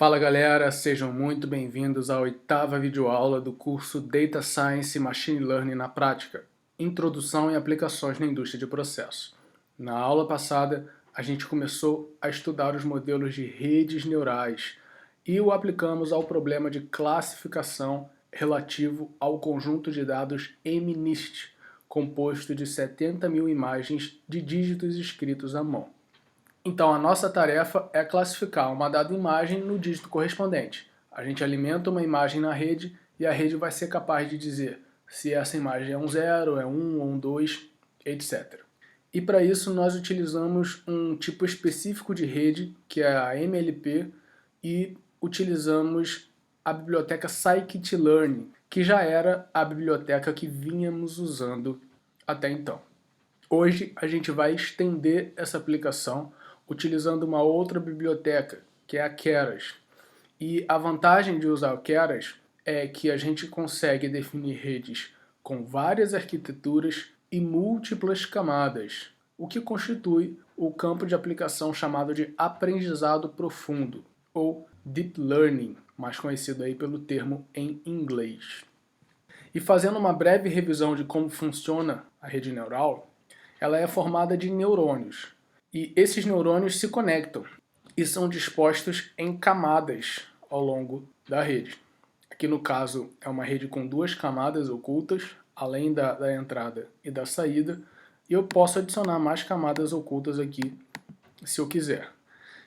Fala galera, sejam muito bem-vindos à oitava videoaula do curso Data Science e Machine Learning na Prática, Introdução e Aplicações na Indústria de Processos. Na aula passada, a gente começou a estudar os modelos de redes neurais e o aplicamos ao problema de classificação relativo ao conjunto de dados MNIST, composto de 70 mil imagens de dígitos escritos à mão. Então, a nossa tarefa é classificar uma dada imagem no dígito correspondente. A gente alimenta uma imagem na rede e a rede vai ser capaz de dizer se essa imagem é um 0, é um 2, etc. E para isso nós utilizamos um tipo específico de rede, que é a MLP, e utilizamos a biblioteca Scikit-learn, que já era a biblioteca que vínhamos usando até então. Hoje a gente vai estender essa aplicação utilizando uma outra biblioteca, que é a Keras. E a vantagem de usar o Keras é que a gente consegue definir redes com várias arquiteturas e múltiplas camadas, o que constitui o campo de aplicação chamado de aprendizado profundo, ou Deep Learning, mais conhecido aí pelo termo em inglês. E fazendo uma breve revisão de como funciona a rede neural, ela é formada de neurônios. E esses neurônios se conectam e são dispostos em camadas ao longo da rede. Aqui no caso é uma rede com duas camadas ocultas, além da entrada e da saída, e eu posso adicionar mais camadas ocultas aqui se eu quiser.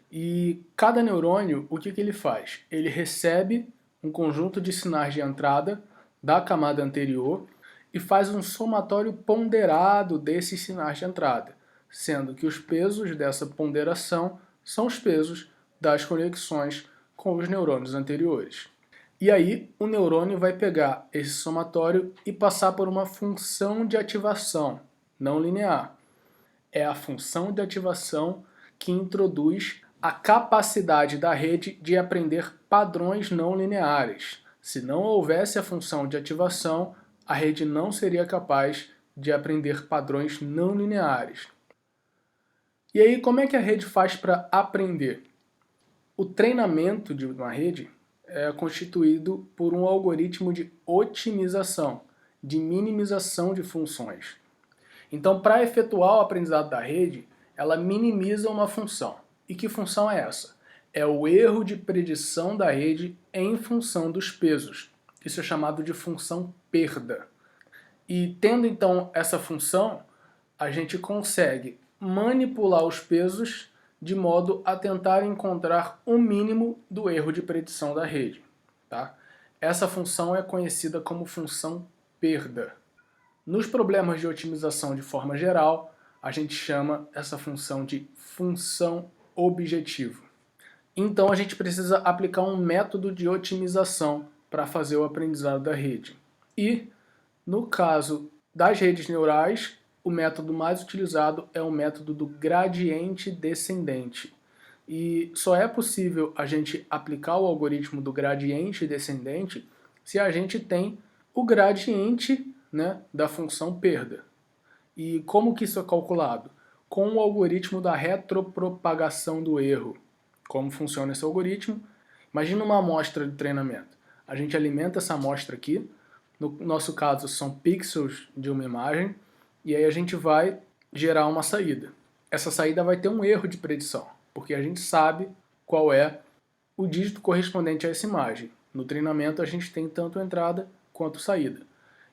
E cada neurônio, o que ele faz? Ele recebe um conjunto de sinais de entrada da camada anterior e faz um somatório ponderado desses sinais de entrada, sendo que os pesos dessa ponderação são os pesos das conexões com os neurônios anteriores. E aí o neurônio vai pegar esse somatório e passar por uma função de ativação não linear. É a função de ativação que introduz a capacidade da rede de aprender padrões não lineares. Se não houvesse a função de ativação, a rede não seria capaz de aprender padrões não lineares. E aí, como é que a rede faz para aprender? O treinamento de uma rede é constituído por um algoritmo de otimização, de minimização de funções. Então, para efetuar o aprendizado da rede, ela minimiza uma função. E que função é essa? É o erro de predição da rede em função dos pesos. Isso é chamado de função perda. E tendo então essa função, a gente consegue manipular os pesos de modo a tentar encontrar o mínimo do erro de predição da rede. Tá? Essa função é conhecida como função perda. Nos problemas de otimização de forma geral, a gente chama essa função de função objetivo. Então a gente precisa aplicar um método de otimização para fazer o aprendizado da rede. E, no caso das redes neurais, o método mais utilizado é o método do gradiente descendente. E só é possível a gente aplicar o algoritmo do gradiente descendente se a gente tem o gradiente, né, da função perda. E como que isso é calculado? Com o algoritmo da retropropagação do erro. Como funciona esse algoritmo? Imagina uma amostra de treinamento. A gente alimenta essa amostra aqui, no nosso caso são pixels de uma imagem, e aí a gente vai gerar uma saída. Essa saída vai ter um erro de predição, porque a gente sabe qual é o dígito correspondente a essa imagem. No treinamento a gente tem tanto entrada quanto saída.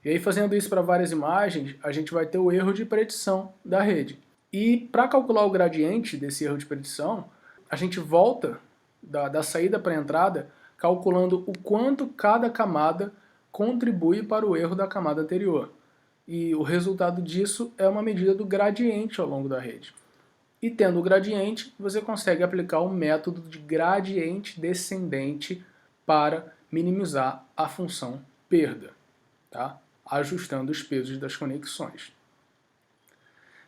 E aí fazendo isso para várias imagens, a gente vai ter o erro de predição da rede. E para calcular o gradiente desse erro de predição, a gente volta da saída para a entrada calculando o quanto cada camada contribui para o erro da camada anterior. E o resultado disso é uma medida do gradiente ao longo da rede. E tendo o gradiente, você consegue aplicar o método de gradiente descendente para minimizar a função perda, tá? Ajustando os pesos das conexões.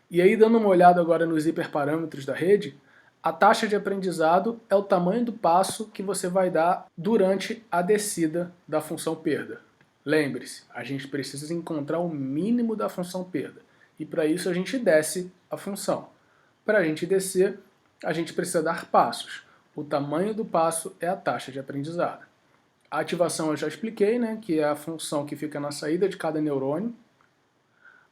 E aí, dando uma olhada agora nos hiperparâmetros da rede, a taxa de aprendizado é o tamanho do passo que você vai dar durante a descida da função perda. Lembre-se, a gente precisa encontrar o mínimo da função perda. E para isso a gente desce a função. Para a gente descer, a gente precisa dar passos. O tamanho do passo é a taxa de aprendizado. A ativação eu já expliquei, né, que é a função que fica na saída de cada neurônio.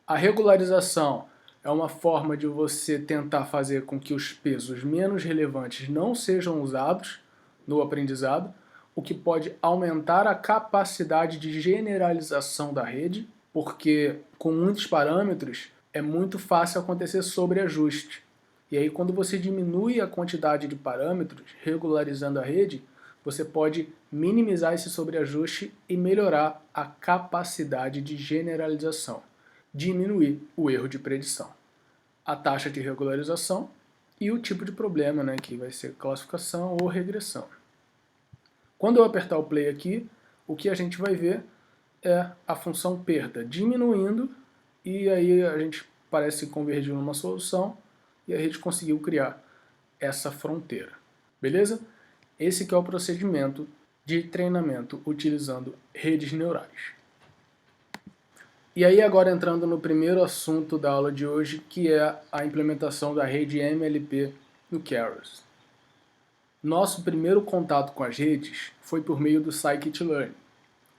A regularização é uma forma de você tentar fazer com que os pesos menos relevantes não sejam usados no aprendizado, o que pode aumentar a capacidade de generalização da rede, porque com muitos parâmetros é muito fácil acontecer sobreajuste. E aí, quando você diminui a quantidade de parâmetros, regularizando a rede, você pode minimizar esse sobreajuste e melhorar a capacidade de generalização, diminuir o erro de predição, a taxa de regularização e o tipo de problema, né, que vai ser classificação ou regressão. Quando eu apertar o play aqui, o que a gente vai ver é a função perda diminuindo, e aí a gente parece convergir numa solução e a gente conseguiu criar essa fronteira. Beleza? Esse que é o procedimento de treinamento utilizando redes neurais. E aí agora entrando no primeiro assunto da aula de hoje, que é a implementação da rede MLP no Keras. Nosso primeiro contato com as redes foi por meio do Scikit-learn,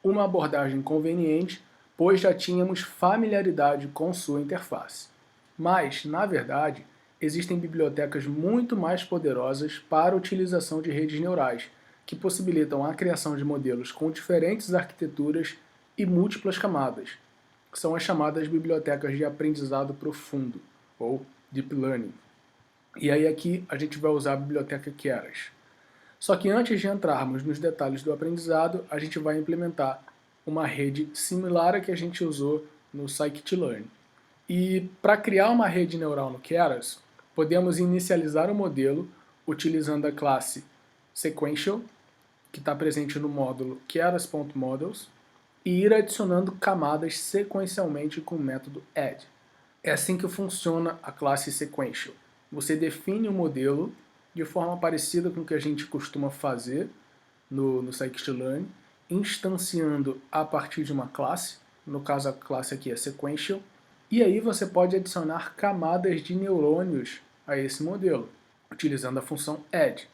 uma abordagem conveniente, pois já tínhamos familiaridade com sua interface. Mas, na verdade, existem bibliotecas muito mais poderosas para a utilização de redes neurais, que possibilitam a criação de modelos com diferentes arquiteturas e múltiplas camadas, que são as chamadas bibliotecas de aprendizado profundo, ou Deep Learning. E aí aqui a gente vai usar a biblioteca Keras. Só que antes de entrarmos nos detalhes do aprendizado, a gente vai implementar uma rede similar à que a gente usou no Scikit-learn. E para criar uma rede neural no Keras, podemos inicializar o modelo utilizando a classe Sequential, que está presente no módulo keras.models, e ir adicionando camadas sequencialmente com o método add. É assim que funciona a classe Sequential. Você define o modelo de forma parecida com o que a gente costuma fazer no Scikit-learn, instanciando a partir de uma classe, no caso a classe aqui é Sequential, e aí você pode adicionar camadas de neurônios a esse modelo, utilizando a função add.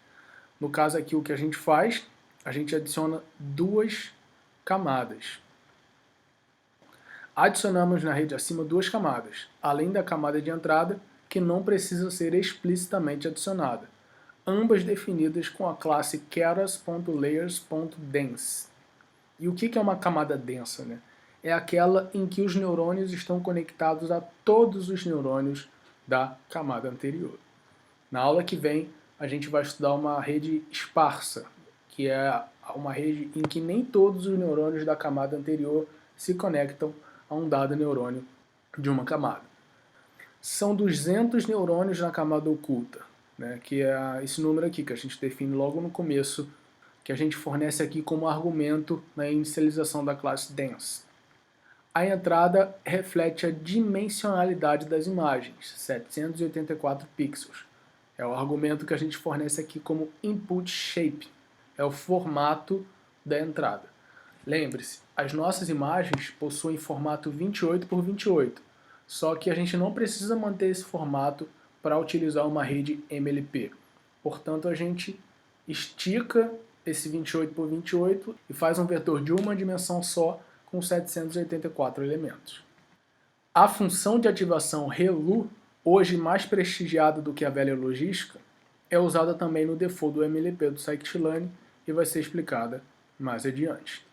No caso aqui o que a gente faz, a gente adiciona duas camadas. Adicionamos na rede acima duas camadas, além da camada de entrada, que não precisa ser explicitamente adicionada, ambas definidas com a classe keras.layers.dense. E o que é uma camada densa, né? É aquela em que os neurônios estão conectados a todos os neurônios da camada anterior. Na aula que vem, a gente vai estudar uma rede esparsa, que é uma rede em que nem todos os neurônios da camada anterior se conectam a um dado neurônio de uma camada. São 200 neurônios na camada oculta, né, que é esse número aqui que a gente define logo no começo, que a gente fornece aqui como argumento na inicialização da classe dense. A entrada reflete a dimensionalidade das imagens, 784 pixels. É o argumento que a gente fornece aqui como input shape, é o formato da entrada. Lembre-se, as nossas imagens possuem formato 28 por 28, só que a gente não precisa manter esse formato para utilizar uma rede MLP. Portanto, a gente estica esse 28 por 28 e faz um vetor de uma dimensão só com 784 elementos. A função de ativação ReLU, hoje mais prestigiada do que a velha logística, é usada também no default do MLP do Scikit-learn e vai ser explicada mais adiante.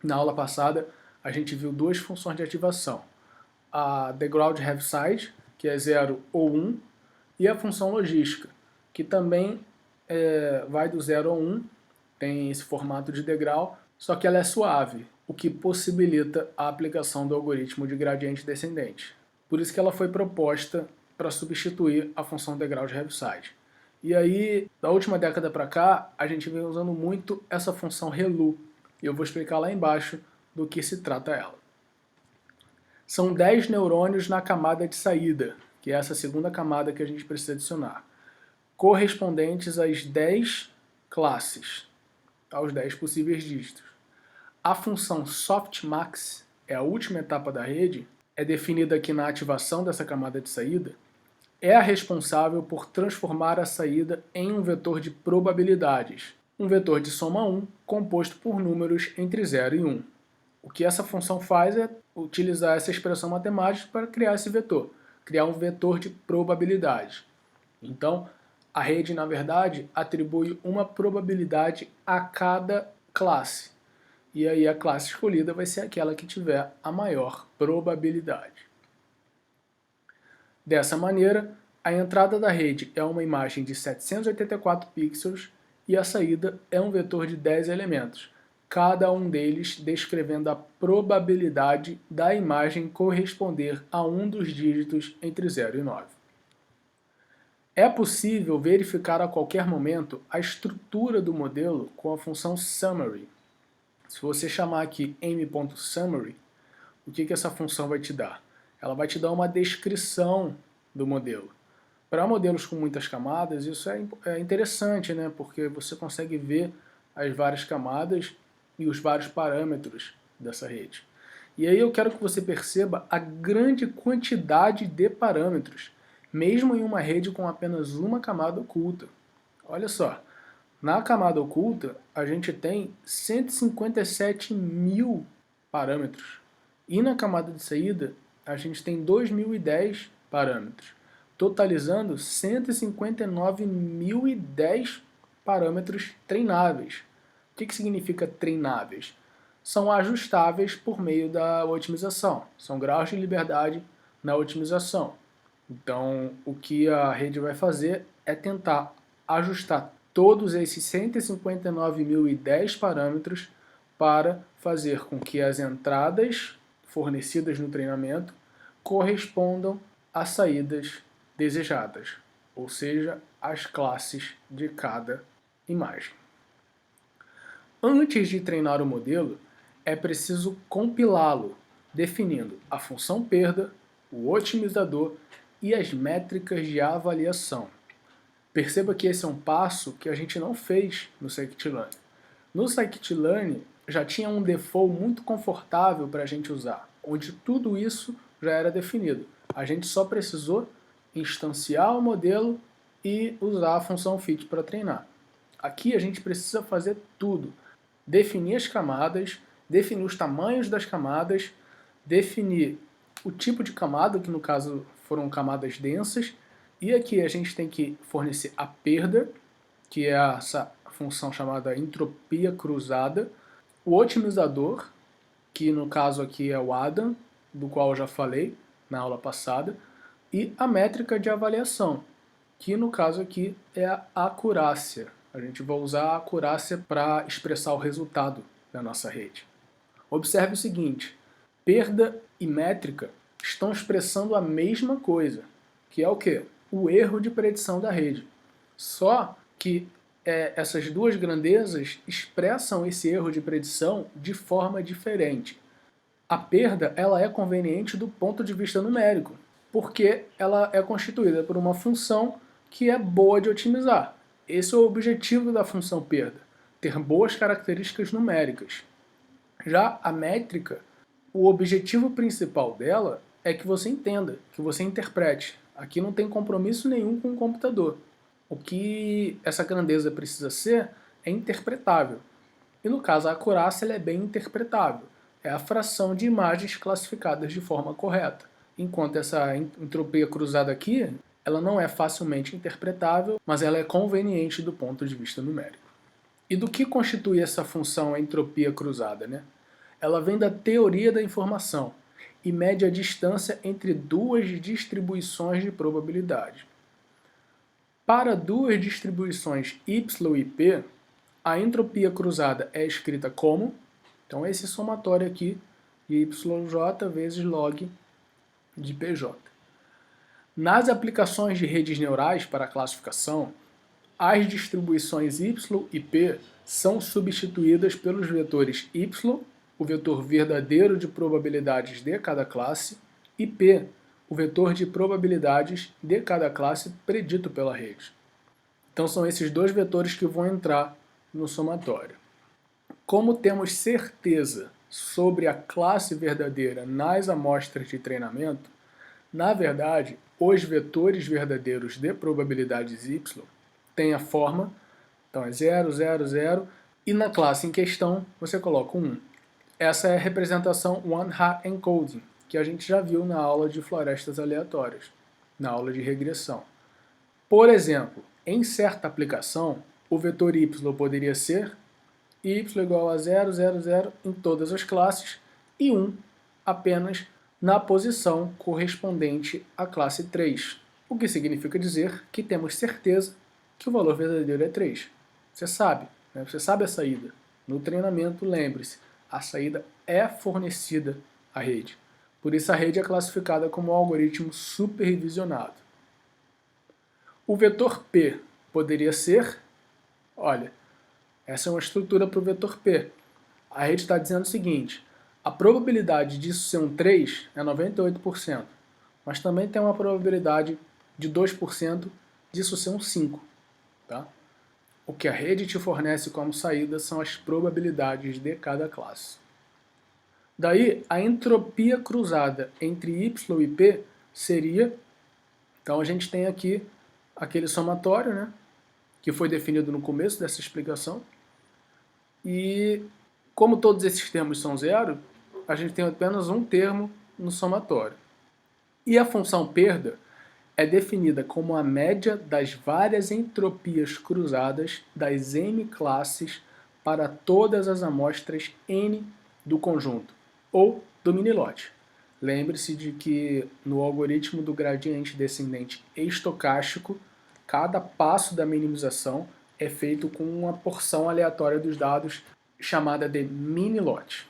Na aula passada, a gente viu duas funções de ativação. A TheGroundHaveSide, que é 0 ou 1, e a função logística, que também vai do 0 ao 1, tem esse formato de degrau, só que ela é suave, o que possibilita a aplicação do algoritmo de gradiente descendente. Por isso que ela foi proposta para substituir a função TheGroundHaveSide. E aí, da última década para cá, a gente vem usando muito essa função ReLU, e eu vou explicar lá embaixo do que se trata ela. São 10 neurônios na camada de saída, que é essa segunda camada que a gente precisa adicionar, correspondentes às 10 classes, aos 10 possíveis dígitos. A função softmax, é a última etapa da rede, é definida aqui na ativação dessa camada de saída, é a responsável por transformar a saída em um vetor de probabilidades, um vetor de soma 1 composto por números entre 0 e 1. O que essa função faz é utilizar essa expressão matemática para criar esse vetor, criar um vetor de probabilidade. Então, a rede, na verdade, atribui uma probabilidade a cada classe. E aí a classe escolhida vai ser aquela que tiver a maior probabilidade. Dessa maneira, a entrada da rede é uma imagem de 784 pixels e a saída é um vetor de 10 elementos, cada um deles descrevendo a probabilidade da imagem corresponder a um dos dígitos entre 0 e 9. É possível verificar a qualquer momento a estrutura do modelo com a função summary. Se você chamar aqui m.summary, o que essa função vai te dar? Ela vai te dar uma descrição do modelo. Para modelos com muitas camadas, isso é interessante, né? Porque você consegue ver as várias camadas e os vários parâmetros dessa rede. E aí eu quero que você perceba a grande quantidade de parâmetros, mesmo em uma rede com apenas uma camada oculta. Olha só, na camada oculta a gente tem 157 mil parâmetros e na camada de saída a gente tem 2010 parâmetros, totalizando 159.010 parâmetros treináveis. O que significa treináveis? São ajustáveis por meio da otimização, são graus de liberdade na otimização. Então, o que a rede vai fazer é tentar ajustar todos esses 159.010 parâmetros para fazer com que as entradas fornecidas no treinamento correspondam às saídas desejadas, ou seja, às classes de cada imagem. Antes de treinar o modelo, é preciso compilá-lo, definindo a função perda, o otimizador e as métricas de avaliação. Perceba que esse é um passo que a gente não fez no scikit-learn. No scikit-learn já tinha um default muito confortável para a gente usar, onde tudo isso já era definido. A gente só precisou instanciar o modelo e usar a função fit para treinar. Aqui a gente precisa fazer tudo. Definir as camadas, definir os tamanhos das camadas, definir o tipo de camada, que no caso foram camadas densas, e aqui a gente tem que fornecer a perda, que é essa função chamada entropia cruzada, o otimizador, que no caso aqui é o Adam, do qual eu já falei na aula passada, e a métrica de avaliação, que no caso aqui é a acurácia. A gente vai usar a acurácia para expressar o resultado da nossa rede. Observe o seguinte, perda e métrica estão expressando a mesma coisa, que é o quê? O erro de predição da rede. Só que essas duas grandezas expressam esse erro de predição de forma diferente. A perda ela é conveniente do ponto de vista numérico, porque ela é constituída por uma função que é boa de otimizar. Esse é o objetivo da função perda, ter boas características numéricas. Já a métrica, o objetivo principal dela é que você entenda, que você interprete. Aqui não tem compromisso nenhum com o computador. O que essa grandeza precisa ser é interpretável. E no caso a acurácia ela é bem interpretável. É a fração de imagens classificadas de forma correta. Enquanto essa entropia cruzada aqui, ela não é facilmente interpretável, mas ela é conveniente do ponto de vista numérico. E do que constitui essa função entropia cruzada, né? Ela vem da teoria da informação e mede a distância entre duas distribuições de probabilidade. Para duas distribuições y e p, a entropia cruzada é escrita como, então esse somatório aqui de yj vezes log de pj. Nas aplicações de redes neurais para classificação, as distribuições y e p são substituídas pelos vetores y, o vetor verdadeiro de probabilidades de cada classe, e p, o vetor de probabilidades de cada classe predito pela rede. Então são esses dois vetores que vão entrar no somatório. Como temos certeza sobre a classe verdadeira nas amostras de treinamento, na verdade, os vetores verdadeiros de probabilidades y têm a forma, então é 0, 0, 0, e na classe em questão você coloca 1. Essa é a representação one-hot encoding, que a gente já viu na aula de florestas aleatórias, na aula de regressão. Por exemplo, em certa aplicação, o vetor y poderia ser y igual a 0, 0, 0 em todas as classes e 1 apenas na posição correspondente à classe 3, o que significa dizer que temos certeza que o valor verdadeiro é 3. Você sabe, né? Você sabe a saída. No treinamento, lembre-se, a saída é fornecida à rede. Por isso a rede é classificada como um algoritmo supervisionado. O vetor P poderia ser, olha, essa é uma estrutura para o vetor P. A rede está dizendo o seguinte, a probabilidade disso ser um 3 é 98%, mas também tem uma probabilidade de 2% disso ser um 5. Tá? O que a rede te fornece como saída são as probabilidades de cada classe. Daí, a entropia cruzada entre y e p seria, então a gente tem aqui aquele somatório, né, que foi definido no começo dessa explicação, e como todos esses termos são zero, a gente tem apenas um termo no somatório. E a função perda é definida como a média das várias entropias cruzadas das m classes para todas as amostras n do conjunto, ou do mini-lote. Lembre-se de que no algoritmo do gradiente descendente estocástico, cada passo da minimização é feito com uma porção aleatória dos dados chamada de mini-lote.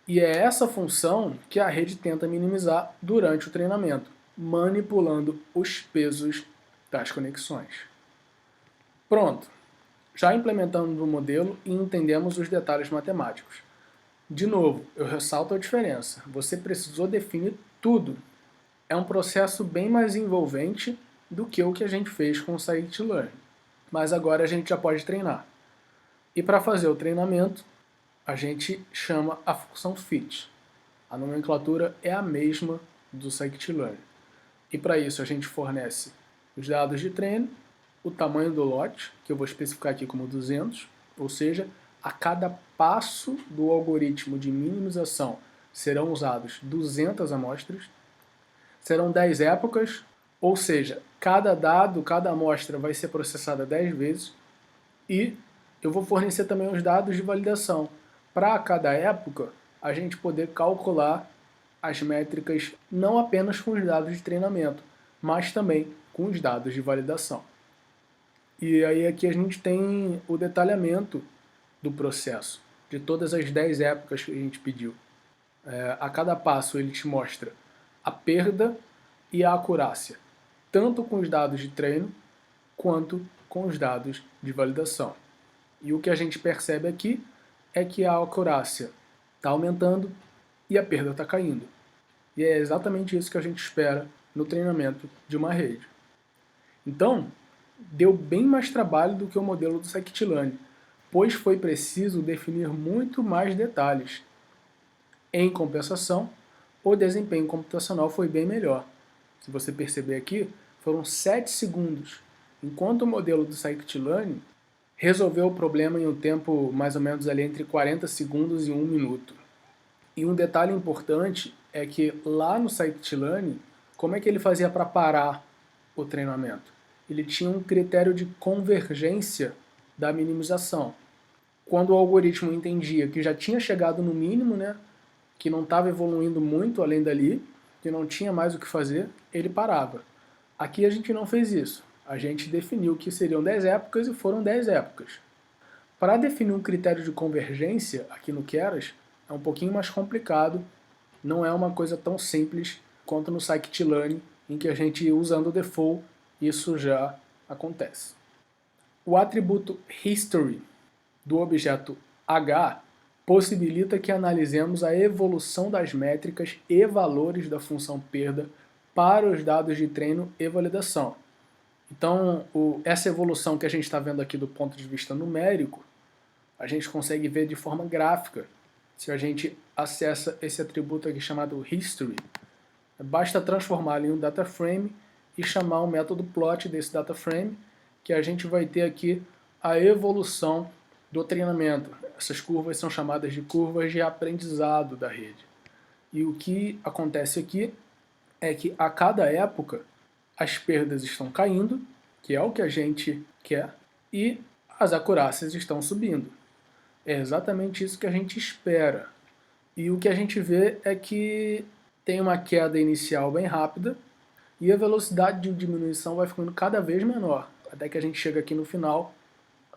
E é essa função que a rede tenta minimizar durante o treinamento, manipulando os pesos das conexões. Pronto, já implementamos o modelo e entendemos os detalhes matemáticos. De novo, eu ressalto a diferença, você precisou definir tudo. É um processo bem mais envolvente do que o que a gente fez com o scikit-learn, mas agora a gente já pode treinar. E para fazer o treinamento, a gente chama a função fit. A nomenclatura é a mesma do scikit-learn. E para isso a gente fornece os dados de treino, o tamanho do lote, que eu vou especificar aqui como 200, ou seja, a cada passo do algoritmo de minimização serão usados 200 amostras, serão 10 épocas, ou seja, cada dado, cada amostra vai ser processada 10 vezes, e eu vou fornecer também os dados de validação. Para cada época, a gente poder calcular as métricas não apenas com os dados de treinamento, mas também com os dados de validação. E aí aqui a gente tem o detalhamento do processo, de todas as 10 épocas que a gente pediu. A cada passo ele te mostra a perda e a acurácia, tanto com os dados de treino, quanto com os dados de validação. E o que a gente percebe aqui é que a acurácia está aumentando e a perda está caindo. E é exatamente isso que a gente espera no treinamento de uma rede. Então, deu bem mais trabalho do que o modelo do scikit-learn, pois foi preciso definir muito mais detalhes. Em compensação, o desempenho computacional foi bem melhor. Se você perceber aqui, foram 7 segundos, enquanto o modelo do scikit-learn resolveu o problema em um tempo mais ou menos ali entre 40 segundos e 1 minuto. E um detalhe importante é que lá no scikit-learn, como é que ele fazia para parar o treinamento? Ele tinha um critério de convergência da minimização. Quando o algoritmo entendia que já tinha chegado no mínimo, né, que não estava evoluindo muito além dali, que não tinha mais o que fazer, ele parava. Aqui a gente não fez isso. A gente definiu que seriam 10 épocas e foram 10 épocas. Para definir um critério de convergência aqui no Keras, é um pouquinho mais complicado, não é uma coisa tão simples quanto no scikit-learn, em que a gente, usando o default, isso já acontece. O atributo history do objeto H possibilita que analisemos a evolução das métricas e valores da função perda para os dados de treino e validação. Então, essa evolução que a gente está vendo aqui do ponto de vista numérico, a gente consegue ver de forma gráfica. Se a gente acessa esse atributo aqui chamado history, basta transformá-lo em um data frame e chamar o método plot desse data frame, que a gente vai ter aqui a evolução do treinamento. Essas curvas são chamadas de curvas de aprendizado da rede. E o que acontece aqui é que a cada época as perdas estão caindo, que é o que a gente quer, e as acurácias estão subindo. É exatamente isso que a gente espera. E o que a gente vê é que tem uma queda inicial bem rápida e a velocidade de diminuição vai ficando cada vez menor, até que a gente chega aqui no final,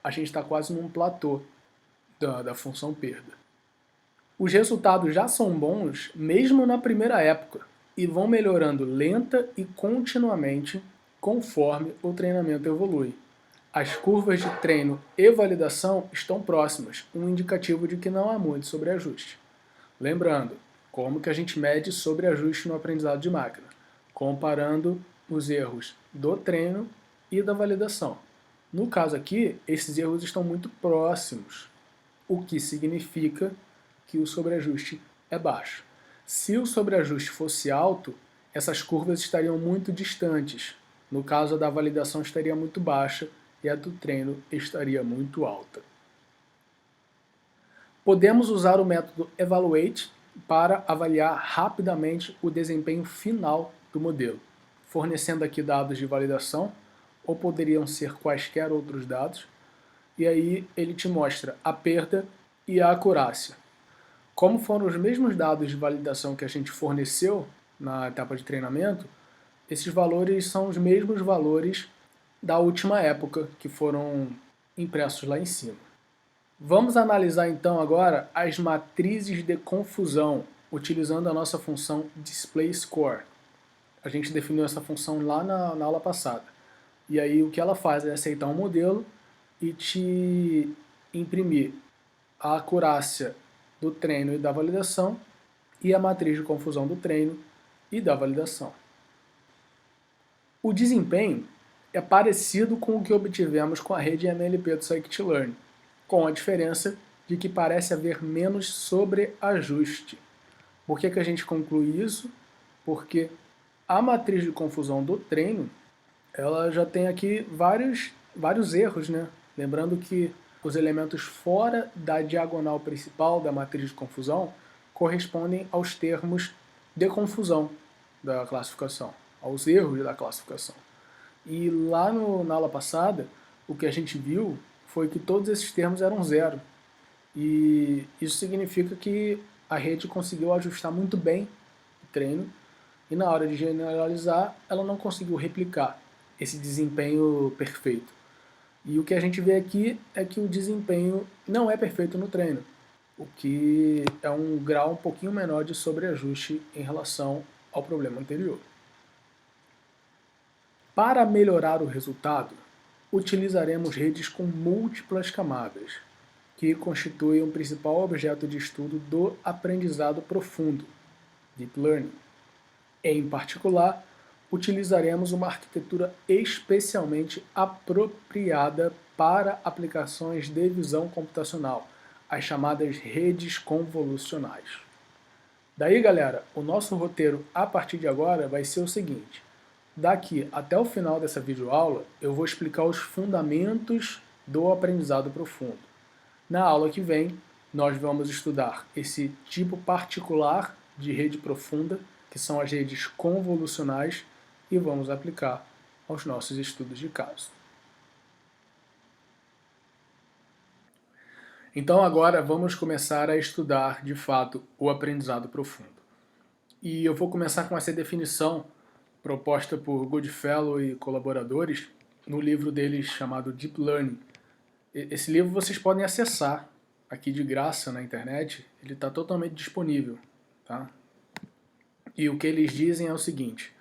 a gente está quase num platô da função perda. Os resultados já são bons mesmo na primeira época e vão melhorando lenta e continuamente conforme o treinamento evolui. As curvas de treino e validação estão próximas, um indicativo de que não há muito sobreajuste. Lembrando, como que a gente mede sobreajuste no aprendizado de máquina? Comparando os erros do treino e da validação. No caso aqui, esses erros estão muito próximos, o que significa que o sobreajuste é baixo. Se o sobreajuste fosse alto, essas curvas estariam muito distantes. No caso, a da validação estaria muito baixa e a do treino estaria muito alta. Podemos usar o método Evaluate para avaliar rapidamente o desempenho final do modelo, fornecendo aqui dados de validação, ou poderiam ser quaisquer outros dados, e aí ele te mostra a perda e a acurácia. Como foram os mesmos dados de validação que a gente forneceu na etapa de treinamento, esses valores são os mesmos valores da última época que foram impressos lá em cima. Vamos analisar então agora as matrizes de confusão, utilizando a nossa função DisplayScore. A gente definiu essa função lá na aula passada. E aí o que ela faz é aceitar um modelo e te imprimir a acurácia do treino e da validação e a matriz de confusão do treino e da validação. O desempenho é parecido com o que obtivemos com a rede MLP do Scikit-Learn, com a diferença de que parece haver menos sobreajuste. Por que a gente conclui isso? Porque a matriz de confusão do treino, ela já tem aqui vários erros, né? Lembrando que os elementos fora da diagonal principal da matriz de confusão correspondem aos termos de confusão da classificação, aos erros da classificação. E lá na aula passada, o que a gente viu foi que todos esses termos eram zero. E isso significa que a rede conseguiu ajustar muito bem o treino e na hora de generalizar ela não conseguiu replicar esse desempenho perfeito. E o que a gente vê aqui é que o desempenho não é perfeito no treino, o que é um grau um pouquinho menor de sobreajuste em relação ao problema anterior. Para melhorar o resultado, utilizaremos redes com múltiplas camadas, que constituem o principal objeto de estudo do aprendizado profundo, Deep Learning. Em particular, utilizaremos uma arquitetura especialmente apropriada para aplicações de visão computacional, as chamadas redes convolucionais. Daí, galera, o nosso roteiro a partir de agora vai ser o seguinte. Daqui até o final dessa videoaula, eu vou explicar os fundamentos do aprendizado profundo. Na aula que vem, nós vamos estudar esse tipo particular de rede profunda, que são as redes convolucionais, e vamos aplicar aos nossos estudos de caso. Então agora vamos começar a estudar, de fato, o aprendizado profundo. E eu vou começar com essa definição proposta por Goodfellow e colaboradores no livro deles chamado Deep Learning. Esse livro vocês podem acessar aqui de graça na internet, ele está totalmente disponível, tá? E o que eles dizem é o seguinte: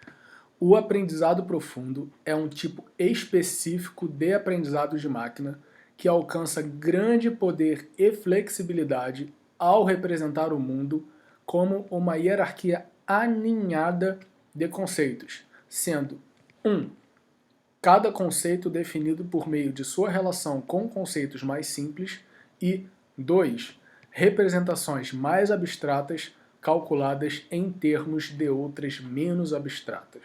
o aprendizado profundo é um tipo específico de aprendizado de máquina que alcança grande poder e flexibilidade ao representar o mundo como uma hierarquia aninhada de conceitos, sendo 1. Cada conceito definido por meio de sua relação com conceitos mais simples e 2. Representações mais abstratas calculadas em termos de outras menos abstratas.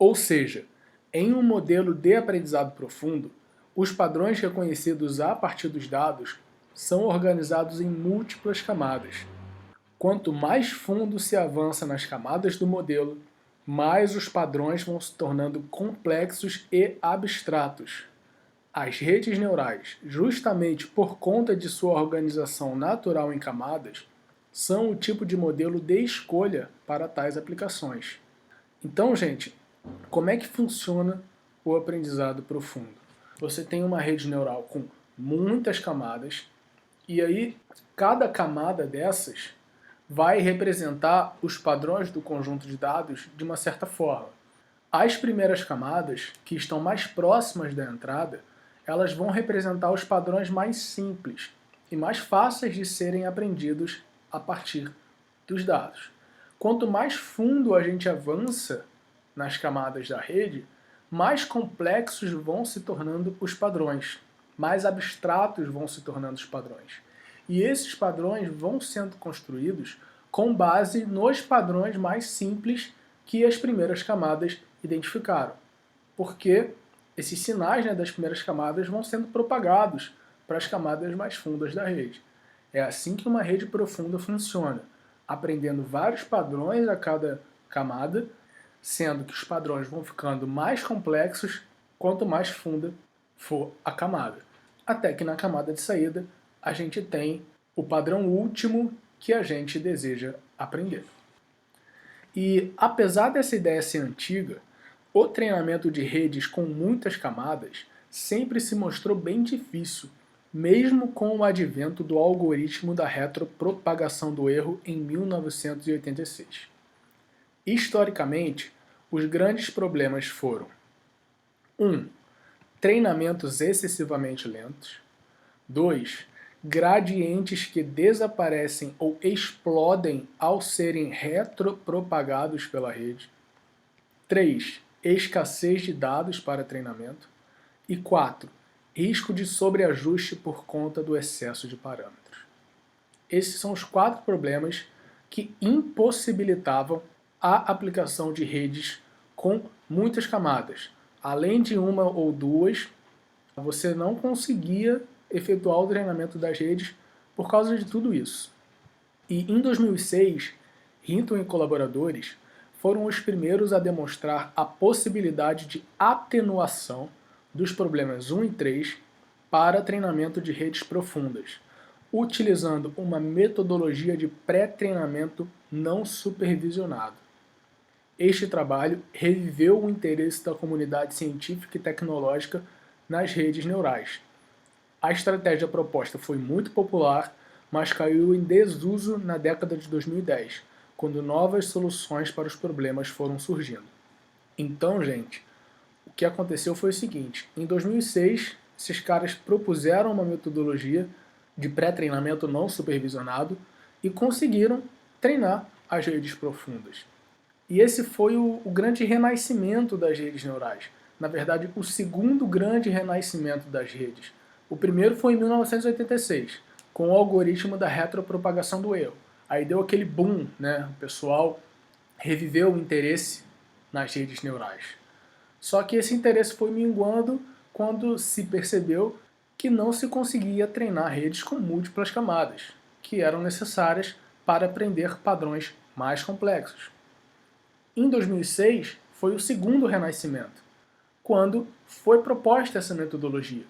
Ou seja, em um modelo de aprendizado profundo, os padrões reconhecidos a partir dos dados são organizados em múltiplas camadas. Quanto mais fundo se avança nas camadas do modelo, mais os padrões vão se tornando complexos e abstratos. As redes neurais, justamente por conta de sua organização natural em camadas, são o tipo de modelo de escolha para tais aplicações. Então, gente, como é que funciona o aprendizado profundo? Você tem uma rede neural com muitas camadas, e aí cada camada dessas vai representar os padrões do conjunto de dados de uma certa forma. As primeiras camadas, que estão mais próximas da entrada, elas vão representar os padrões mais simples e mais fáceis de serem aprendidos a partir dos dados. Quanto mais fundo a gente avança nas camadas da rede, mais complexos vão se tornando os padrões, mais abstratos vão se tornando os padrões. E esses padrões vão sendo construídos com base nos padrões mais simples que as primeiras camadas identificaram. Porque esses sinais, né, das primeiras camadas vão sendo propagados para as camadas mais fundas da rede. É assim que uma rede profunda funciona, aprendendo vários padrões a cada camada, sendo que os padrões vão ficando mais complexos quanto mais funda for a camada. Até que na camada de saída a gente tem o padrão último que a gente deseja aprender. E apesar dessa ideia ser antiga, o treinamento de redes com muitas camadas sempre se mostrou bem difícil, mesmo com o advento do algoritmo da retropropagação do erro em 1986. Historicamente, os grandes problemas foram 1. Treinamentos excessivamente lentos. 2. Gradientes que desaparecem ou explodem ao serem retropropagados pela rede. 3. Escassez de dados para treinamento. E 4. Risco de sobreajuste por conta do excesso de parâmetros. Esses são os 4 problemas que impossibilitavam a aplicação de redes com muitas camadas. Além de uma ou duas, você não conseguia efetuar o treinamento das redes por causa de tudo isso. E em 2006, Hinton e colaboradores foram os primeiros a demonstrar a possibilidade de atenuação dos problemas 1 e 3 para treinamento de redes profundas, utilizando uma metodologia de pré-treinamento não supervisionado. Este trabalho reviveu o interesse da comunidade científica e tecnológica nas redes neurais. A estratégia proposta foi muito popular, mas caiu em desuso na década de 2010, quando novas soluções para os problemas foram surgindo. Então, gente, o que aconteceu foi o seguinte: em 2006, esses caras propuseram uma metodologia de pré-treinamento não supervisionado e conseguiram treinar as redes profundas. E esse foi o grande renascimento das redes neurais. Na verdade, o segundo grande renascimento das redes. O primeiro foi em 1986, com o algoritmo da retropropagação do erro. Aí deu aquele boom, né? O pessoal reviveu o interesse nas redes neurais. Só que esse interesse foi minguando quando se percebeu que não se conseguia treinar redes com múltiplas camadas, que eram necessárias para aprender padrões mais complexos. Em 2006, foi o segundo renascimento, quando foi proposta essa metodologia.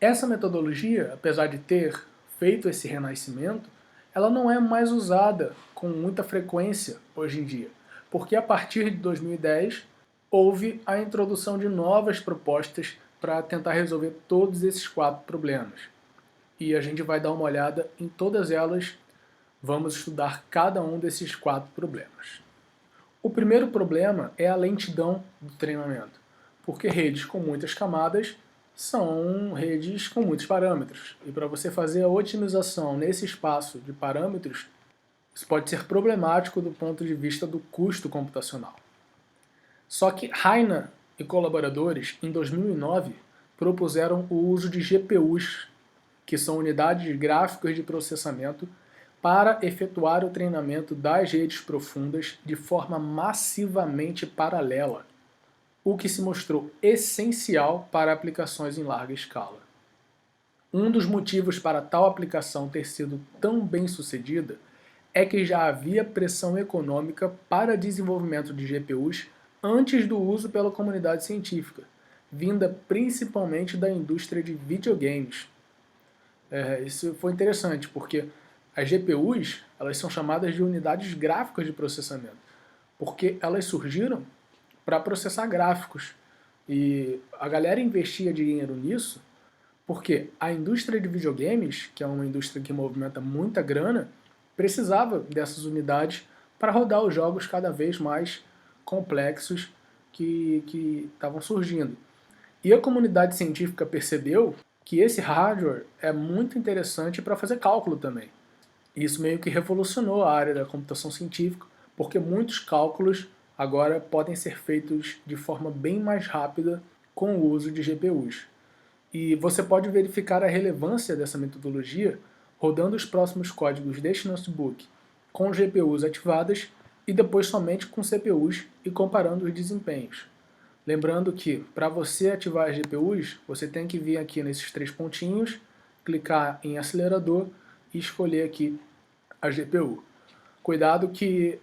Essa metodologia, apesar de ter feito esse renascimento, ela não é mais usada com muita frequência hoje em dia, porque a partir de 2010 houve a introdução de novas propostas para tentar resolver todos esses 4 problemas. E a gente vai dar uma olhada em todas elas, vamos estudar cada um desses 4 problemas. O primeiro problema é a lentidão do treinamento, porque redes com muitas camadas são redes com muitos parâmetros. E para você fazer a otimização nesse espaço de parâmetros, isso pode ser problemático do ponto de vista do custo computacional. Só que Heine e colaboradores, em 2009, propuseram o uso de GPUs, que são unidades gráficas de processamento, para efetuar o treinamento das redes profundas de forma massivamente paralela. o que se mostrou essencial para aplicações em larga escala. Um dos motivos para tal aplicação ter sido tão bem sucedida é que já havia pressão econômica para desenvolvimento de GPUs antes do uso pela comunidade científica, vinda principalmente da indústria de videogames. Isso foi interessante, porque as GPUs elas são chamadas de unidades gráficas de processamento, porque elas surgiram para processar gráficos. E a galera investia dinheiro nisso porque a indústria de videogames, que é uma indústria que movimenta muita grana, precisava dessas unidades para rodar os jogos cada vez mais complexos que estavam surgindo. E a comunidade científica percebeu que esse hardware é muito interessante para fazer cálculo também. Isso meio que revolucionou a área da computação científica, porque muitos cálculos agora podem ser feitos de forma bem mais rápida com o uso de GPUs. E você pode verificar a relevância dessa metodologia rodando os próximos códigos deste notebook com GPUs ativadas e depois somente com CPUs e comparando os desempenhos. Lembrando que para você ativar as GPUs, você tem que vir aqui nesses 3 pontinhos, clicar em acelerador e escolher aqui a GPU. Cuidado que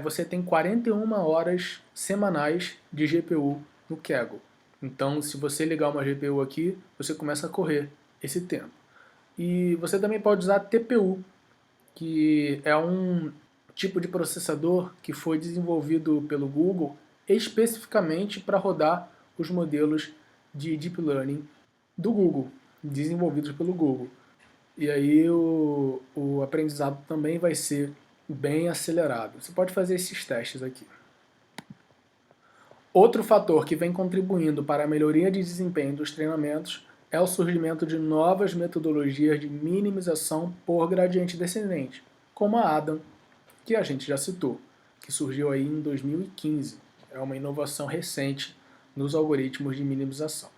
você tem 41 horas semanais de GPU no Kaggle. Então, se você ligar uma GPU aqui, você começa a correr esse tempo. E você também pode usar TPU, que é um tipo de processador que foi desenvolvido pelo Google especificamente para rodar os modelos de Deep Learning do Google, desenvolvidos pelo Google. E aí o aprendizado também vai ser bem acelerado. Você pode fazer esses testes aqui. Outro fator que vem contribuindo para a melhoria de desempenho dos treinamentos é o surgimento de novas metodologias de minimização por gradiente descendente, como a Adam, que a gente já citou, que surgiu aí em 2015. É uma inovação recente nos algoritmos de minimização.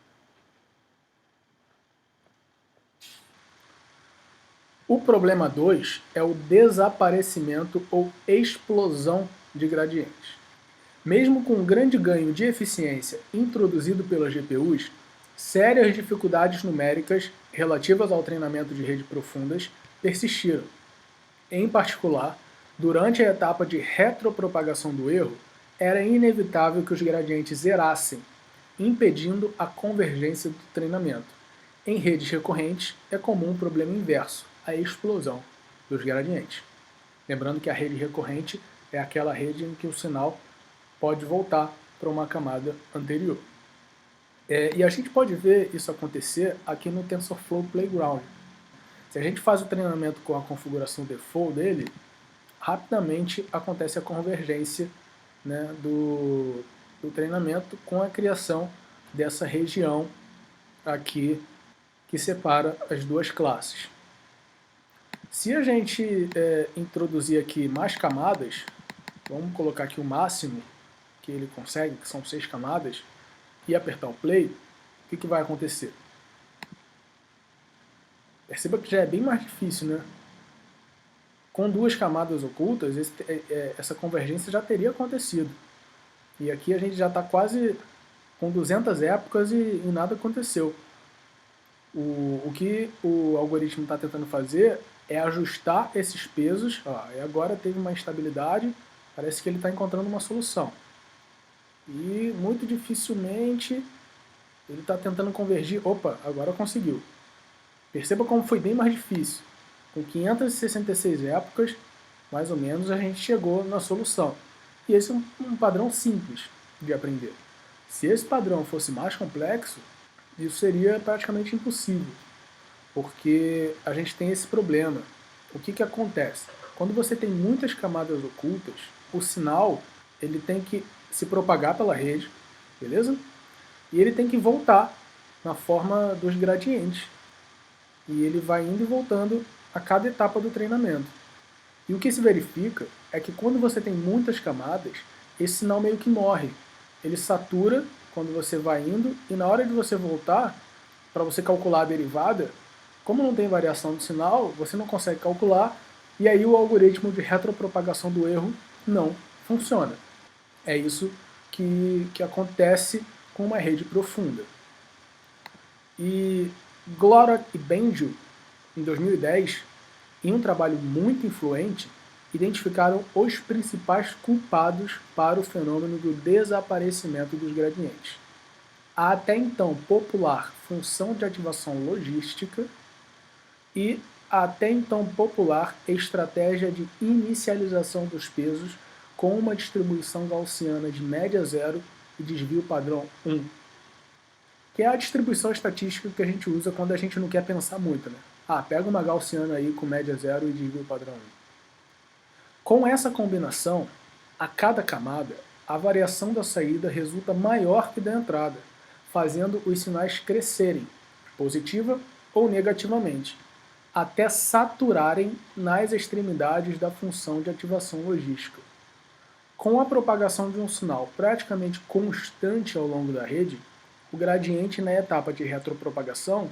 O problema 2 é o desaparecimento ou explosão de gradientes. Mesmo com um grande ganho de eficiência introduzido pelas GPUs, sérias dificuldades numéricas relativas ao treinamento de redes profundas persistiram. Em particular, durante a etapa de retropropagação do erro, era inevitável que os gradientes zerassem, impedindo a convergência do treinamento. Em redes recorrentes, é comum um problema inverso, a explosão dos gradientes. Lembrando que a rede recorrente é aquela rede em que o sinal pode voltar para uma camada anterior. E a gente pode ver isso acontecer aqui no TensorFlow Playground. Se a gente faz o treinamento com a configuração default dele, rapidamente acontece a convergência, né, do treinamento com a criação dessa região aqui que separa as duas classes. Se a gente introduzir aqui mais camadas, vamos colocar aqui o máximo que ele consegue, que são 6 camadas, e apertar o play, o que vai acontecer? Perceba que já é bem mais difícil, né? Com 2 camadas ocultas, essa convergência já teria acontecido. E aqui a gente já está quase com 200 épocas e nada aconteceu. O que o algoritmo está tentando fazer é ajustar esses pesos. E agora teve uma instabilidade, parece que ele está encontrando uma solução. E muito dificilmente ele está tentando convergir. Opa, agora conseguiu. Perceba como foi bem mais difícil. Com 566 épocas, mais ou menos, a gente chegou na solução. E esse é um padrão simples de aprender. Se esse padrão fosse mais complexo, isso seria praticamente impossível, porque a gente tem esse problema. O que acontece? Quando você tem muitas camadas ocultas, o sinal ele tem que se propagar pela rede, beleza? E ele tem que voltar na forma dos gradientes. E ele vai indo e voltando a cada etapa do treinamento. E o que se verifica é que quando você tem muitas camadas, esse sinal meio que morre. Ele satura quando você vai indo e na hora de você voltar, para você calcular a derivada, como não tem variação do sinal, você não consegue calcular e aí o algoritmo de retropropagação do erro não funciona. É isso que acontece com uma rede profunda. E Glorok e Benju, em 2010, em um trabalho muito influente, identificaram os principais culpados para o fenômeno do desaparecimento dos gradientes. A até então popular função de ativação logística e a até então popular estratégia de inicialização dos pesos com uma distribuição gaussiana de média zero e desvio padrão 1, que é a distribuição estatística que a gente usa quando a gente não quer pensar muito, né? Pega uma gaussiana aí com média zero e desvio padrão 1. Com essa combinação, a cada camada, a variação da saída resulta maior que da entrada, fazendo os sinais crescerem, positiva ou negativamente, até saturarem nas extremidades da função de ativação logística. Com a propagação de um sinal praticamente constante ao longo da rede, o gradiente na etapa de retropropagação,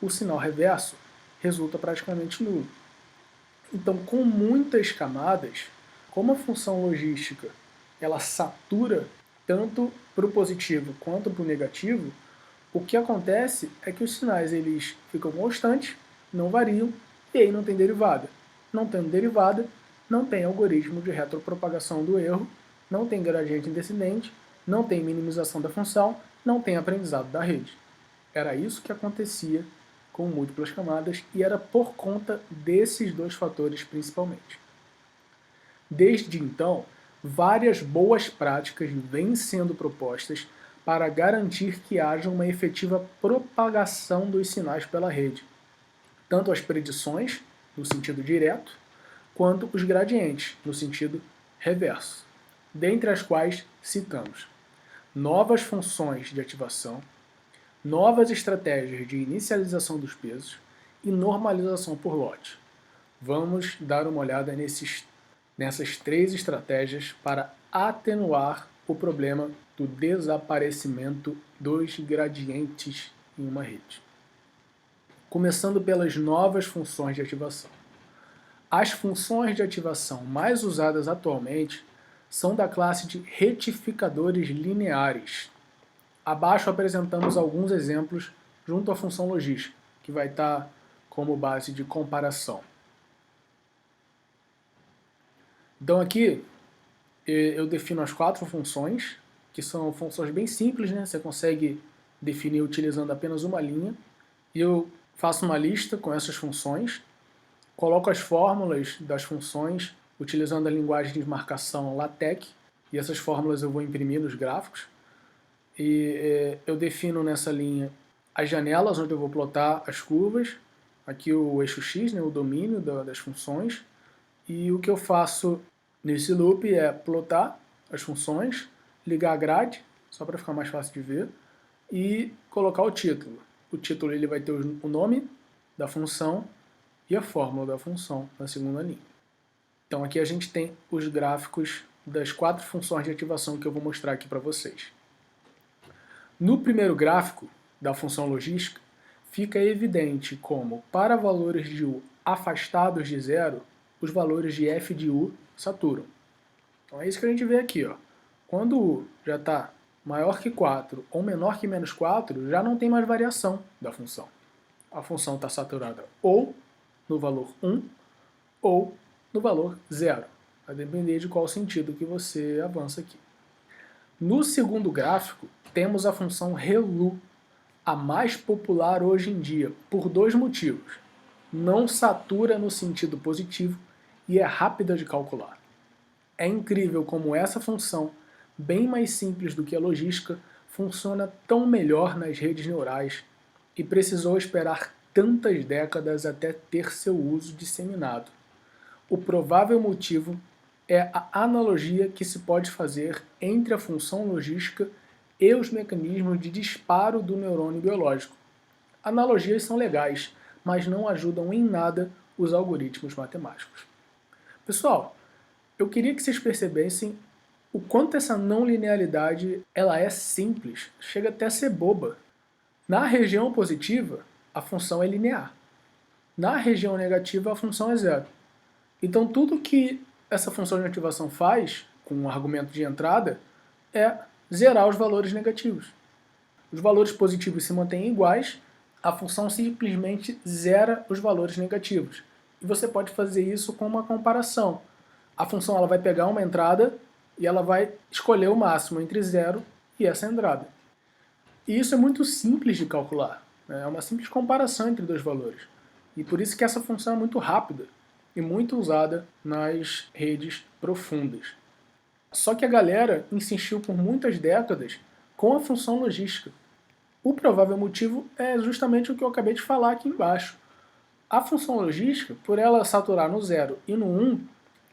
o sinal reverso, resulta praticamente nulo. Então, com muitas camadas, como a função logística ela satura tanto para o positivo quanto para o negativo, o que acontece é que os sinais eles ficam constantes, não variam, e aí não tem derivada. Não tendo derivada, não tem algoritmo de retropropagação do erro, não tem gradiente indescendente, não tem minimização da função, não tem aprendizado da rede. Era isso que acontecia com múltiplas camadas e era por conta desses dois fatores principalmente. Desde então, várias boas práticas vêm sendo propostas para garantir que haja uma efetiva propagação dos sinais pela rede, tanto as predições, no sentido direto, quanto os gradientes, no sentido reverso, dentre as quais citamos novas funções de ativação, novas estratégias de inicialização dos pesos e normalização por lote. Vamos dar uma olhada nessas três estratégias para atenuar o problema do desaparecimento dos gradientes em uma rede. Começando pelas novas funções de ativação. As funções de ativação mais usadas atualmente são da classe de retificadores lineares. Abaixo apresentamos alguns exemplos junto à função logística, que vai estar como base de comparação. Então aqui eu defino as 4 funções, que são funções bem simples, né? Você consegue definir utilizando apenas uma linha. E eu faço uma lista com essas funções, coloco as fórmulas das funções utilizando a linguagem de marcação LaTeX, e essas fórmulas eu vou imprimir nos gráficos. E eu defino nessa linha as janelas onde eu vou plotar as curvas, aqui o eixo X, né, o domínio das funções, e o que eu faço nesse loop é plotar as funções, ligar a grade, só para ficar mais fácil de ver, e colocar o título. O título ele vai ter o nome da função e a fórmula da função na segunda linha. Então aqui a gente tem os gráficos das 4 funções de ativação que eu vou mostrar aqui para vocês. No primeiro gráfico da função logística, fica evidente como, para valores de U afastados de zero, os valores de f de U saturam. Então é isso que a gente vê aqui. Ó. Quando U já está maior que 4 ou menor que menos 4, já não tem mais variação da função. A função está saturada ou no valor 1 ou no valor 0, a depender de qual sentido que você avança aqui. No segundo gráfico, temos a função ReLU, a mais popular hoje em dia, por 2 motivos. Não satura no sentido positivo e é rápida de calcular. É incrível como essa função, bem mais simples do que a logística, funciona tão melhor nas redes neurais e precisou esperar tantas décadas até ter seu uso disseminado. O provável motivo é a analogia que se pode fazer entre a função logística e os mecanismos de disparo do neurônio biológico. Analogias são legais, mas não ajudam em nada os algoritmos matemáticos. Pessoal, eu queria que vocês percebessem o quanto essa não linearidade ela é simples, chega até a ser boba. Na região positiva, a função é linear. Na região negativa, a função é zero. Então tudo que essa função de ativação faz, com o argumento de entrada, é zerar os valores negativos. os valores positivos se mantêm iguais, a função simplesmente zera os valores negativos. E você pode fazer isso com uma comparação. A função ela vai pegar uma entrada e ela vai escolher o máximo entre 0 e essa entrada. E isso é muito simples de calcular, né? É uma simples comparação entre dois valores. E por isso que essa função é muito rápida e muito usada nas redes profundas. Só que a galera insistiu por muitas décadas com a função logística. O provável motivo é justamente o que eu acabei de falar aqui embaixo. A função logística, por ela saturar no 0 e no 1,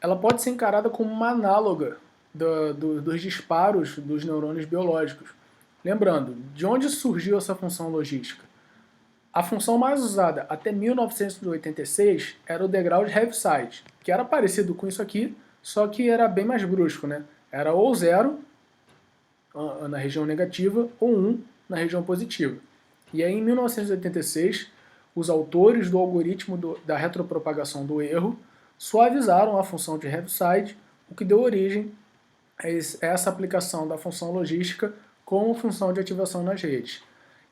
ela pode ser encarada como uma análoga dos disparos dos neurônios biológicos. Lembrando, de onde surgiu essa função logística? A função mais usada até 1986 era o degrau de Heaviside, que era parecido com isso aqui, só que era bem mais brusco, né? Era ou 0 na região negativa ou 1 na região positiva. E aí, em 1986, os autores do algoritmo da retropropagação do erro suavizaram a função de Heaviside, o que deu origem a essa aplicação da função logística como função de ativação nas redes.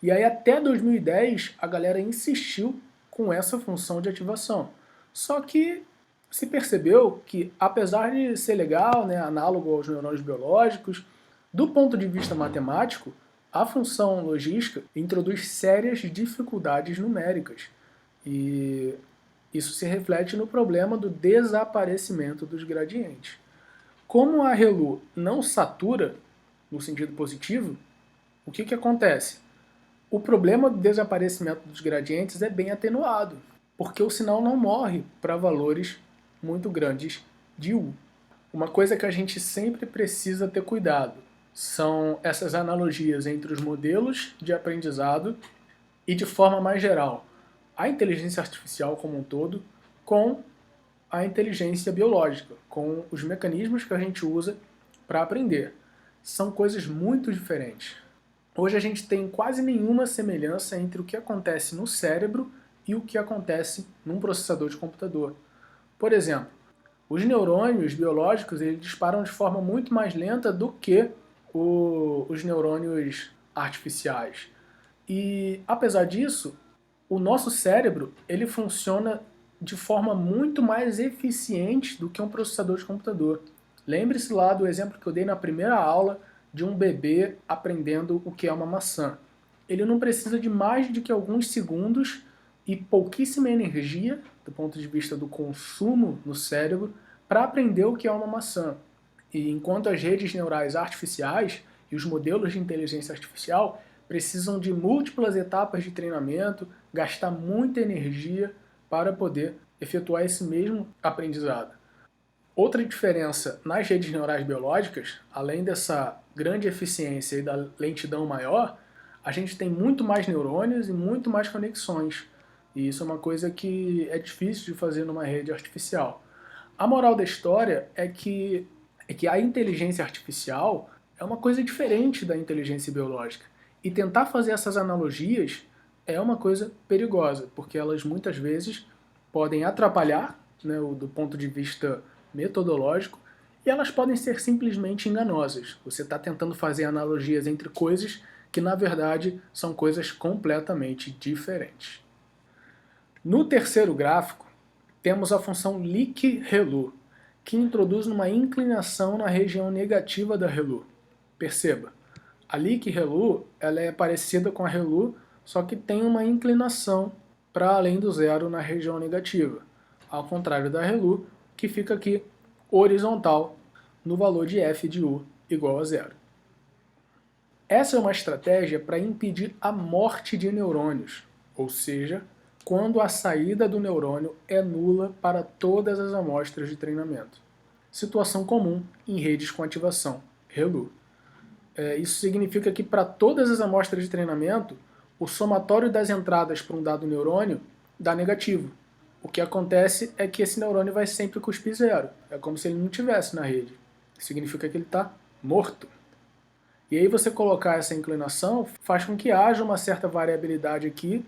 E aí até 2010 a galera insistiu com essa função de ativação. Só que se percebeu que, apesar de ser legal, né, análogo aos neurônios biológicos, do ponto de vista matemático, a função logística introduz sérias dificuldades numéricas. E isso se reflete no problema do desaparecimento dos gradientes. Como a ReLU não satura, no sentido positivo, o que acontece? O problema do desaparecimento dos gradientes é bem atenuado, porque o sinal não morre para valores muito grandes de U. Uma coisa que a gente sempre precisa ter cuidado são essas analogias entre os modelos de aprendizado e, de forma mais geral, a inteligência artificial como um todo com a inteligência biológica, com os mecanismos que a gente usa para aprender. São coisas muito diferentes. Hoje a gente tem quase nenhuma semelhança entre o que acontece no cérebro e o que acontece num processador de computador. Por exemplo, os neurônios biológicos eles disparam de forma muito mais lenta do que os neurônios artificiais. E, apesar disso, o nosso cérebro ele funciona de forma muito mais eficiente do que um processador de computador. Lembre-se lá do exemplo que eu dei na primeira aula de um bebê aprendendo o que é uma maçã. Ele não precisa de mais do que alguns segundos e pouquíssima energia, do ponto de vista do consumo no cérebro, para aprender o que é uma maçã. E enquanto as redes neurais artificiais e os modelos de inteligência artificial precisam de múltiplas etapas de treinamento, gastar muita energia para poder efetuar esse mesmo aprendizado. Outra diferença nas redes neurais biológicas, além dessa grande eficiência e da lentidão maior, a gente tem muito mais neurônios e muito mais conexões. E isso é uma coisa que é difícil de fazer numa rede artificial. A moral da história é que a inteligência artificial é uma coisa diferente da inteligência biológica. E tentar fazer essas analogias é uma coisa perigosa, porque elas muitas vezes podem atrapalhar, né, do ponto de vista metodológico, e elas podem ser simplesmente enganosas. Você está tentando fazer analogias entre coisas que, na verdade, são coisas completamente diferentes. No terceiro gráfico, temos a função Liq-ReLU, que introduz uma inclinação na região negativa da ReLU. Perceba, a Liq-ReLU ela é parecida com a ReLU, só que tem uma inclinação para além do zero na região negativa, ao contrário da ReLU, que fica aqui horizontal no valor de f de u igual a zero. Essa é uma estratégia para impedir a morte de neurônios, ou seja, quando a saída do neurônio é nula para todas as amostras de treinamento. Situação comum em redes com ativação, ReLU. Isso significa que para todas as amostras de treinamento, o somatório das entradas para um dado neurônio dá negativo. O que acontece é que esse neurônio vai sempre cuspir zero. É como se ele não estivesse na rede. Significa que ele está morto. E aí você colocar essa inclinação faz com que haja uma certa variabilidade aqui,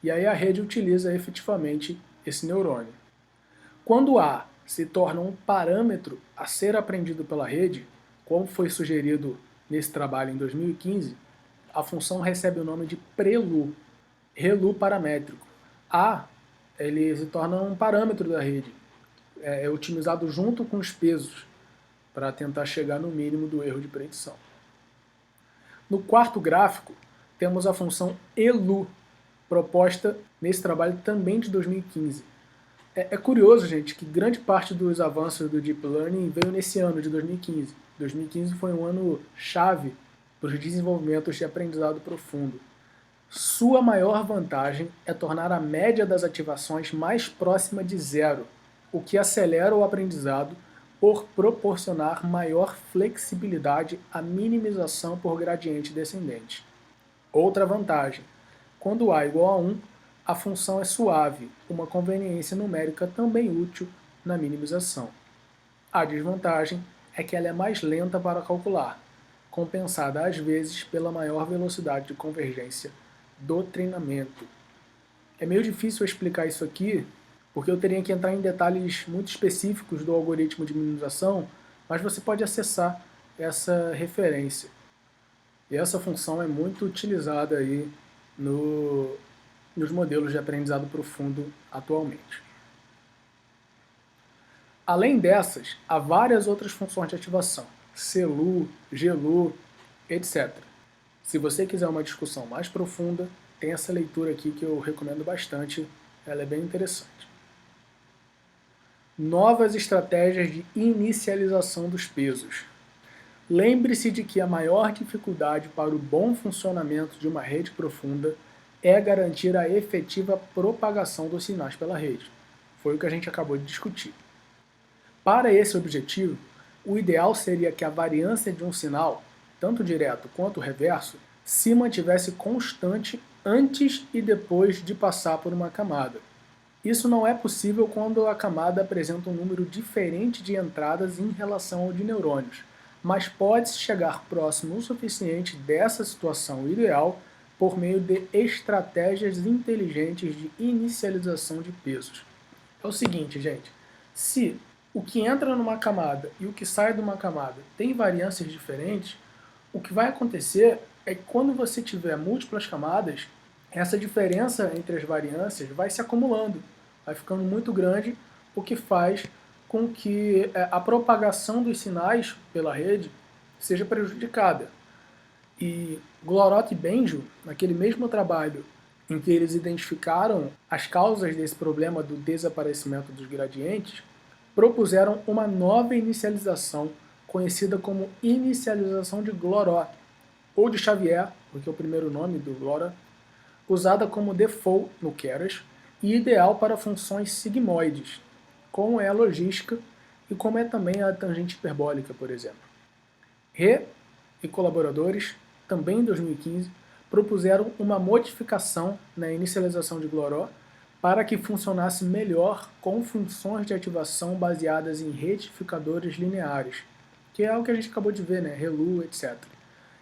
e aí a rede utiliza efetivamente esse neurônio. Quando A se torna um parâmetro a ser aprendido pela rede, como foi sugerido nesse trabalho em 2015, a função recebe o nome de prelu, relu paramétrico. A, ele se torna um parâmetro da rede, é otimizado junto com os pesos, para tentar chegar no mínimo do erro de predição. No quarto gráfico, temos a função elu, proposta nesse trabalho também de 2015. É curioso, gente, que grande parte dos avanços do Deep Learning veio nesse ano de 2015. 2015 foi um ano chave para os desenvolvimentos de aprendizado profundo. Sua maior vantagem é tornar a média das ativações mais próxima de zero, o que acelera o aprendizado por proporcionar maior flexibilidade à minimização por gradiente descendente. Outra vantagem: quando A igual a 1, a função é suave, uma conveniência numérica também útil na minimização. A desvantagem é que ela é mais lenta para calcular, compensada às vezes pela maior velocidade de convergência do treinamento. É meio difícil explicar isso aqui, porque eu teria que entrar em detalhes muito específicos do algoritmo de minimização, mas você pode acessar essa referência. E essa função é muito utilizada aí nos modelos de aprendizado profundo atualmente. Além dessas, há várias outras funções de ativação, CELU, GELU, etc. Se você quiser uma discussão mais profunda, tem essa leitura aqui que eu recomendo bastante, ela é bem interessante. Novas estratégias de inicialização dos pesos. Lembre-se de que a maior dificuldade para o bom funcionamento de uma rede profunda é garantir a efetiva propagação dos sinais pela rede. Foi o que a gente acabou de discutir. Para esse objetivo, o ideal seria que a variância de um sinal, tanto direto quanto reverso, se mantivesse constante antes e depois de passar por uma camada. Isso não é possível quando a camada apresenta um número diferente de entradas em relação ao de neurônios, mas pode-se chegar próximo o suficiente dessa situação ideal por meio de estratégias inteligentes de inicialização de pesos. É o seguinte, gente, se o que entra numa camada e o que sai de uma camada tem variâncias diferentes, o que vai acontecer é que quando você tiver múltiplas camadas, essa diferença entre as variâncias vai se acumulando, vai ficando muito grande, o que faz com que a propagação dos sinais pela rede seja prejudicada. E Glorot e Benjo, naquele mesmo trabalho em que eles identificaram as causas desse problema do desaparecimento dos gradientes, propuseram uma nova inicialização, conhecida como inicialização de Glorot, ou de Xavier, porque é o primeiro nome do Glorot, usada como default no Keras e ideal para funções sigmoides, como é a logística e como é também a tangente hiperbólica, por exemplo. He e colaboradores, também em 2015, propuseram uma modificação na inicialização de Glorot para que funcionasse melhor com funções de ativação baseadas em retificadores lineares, que é o que a gente acabou de ver, né? ReLU, etc.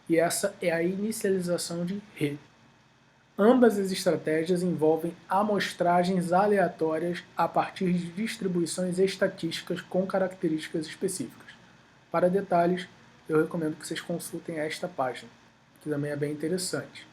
E essa é a inicialização de He. Ambas as estratégias envolvem amostragens aleatórias a partir de distribuições estatísticas com características específicas. Para detalhes, eu recomendo que vocês consultem esta página, que também é bem interessante.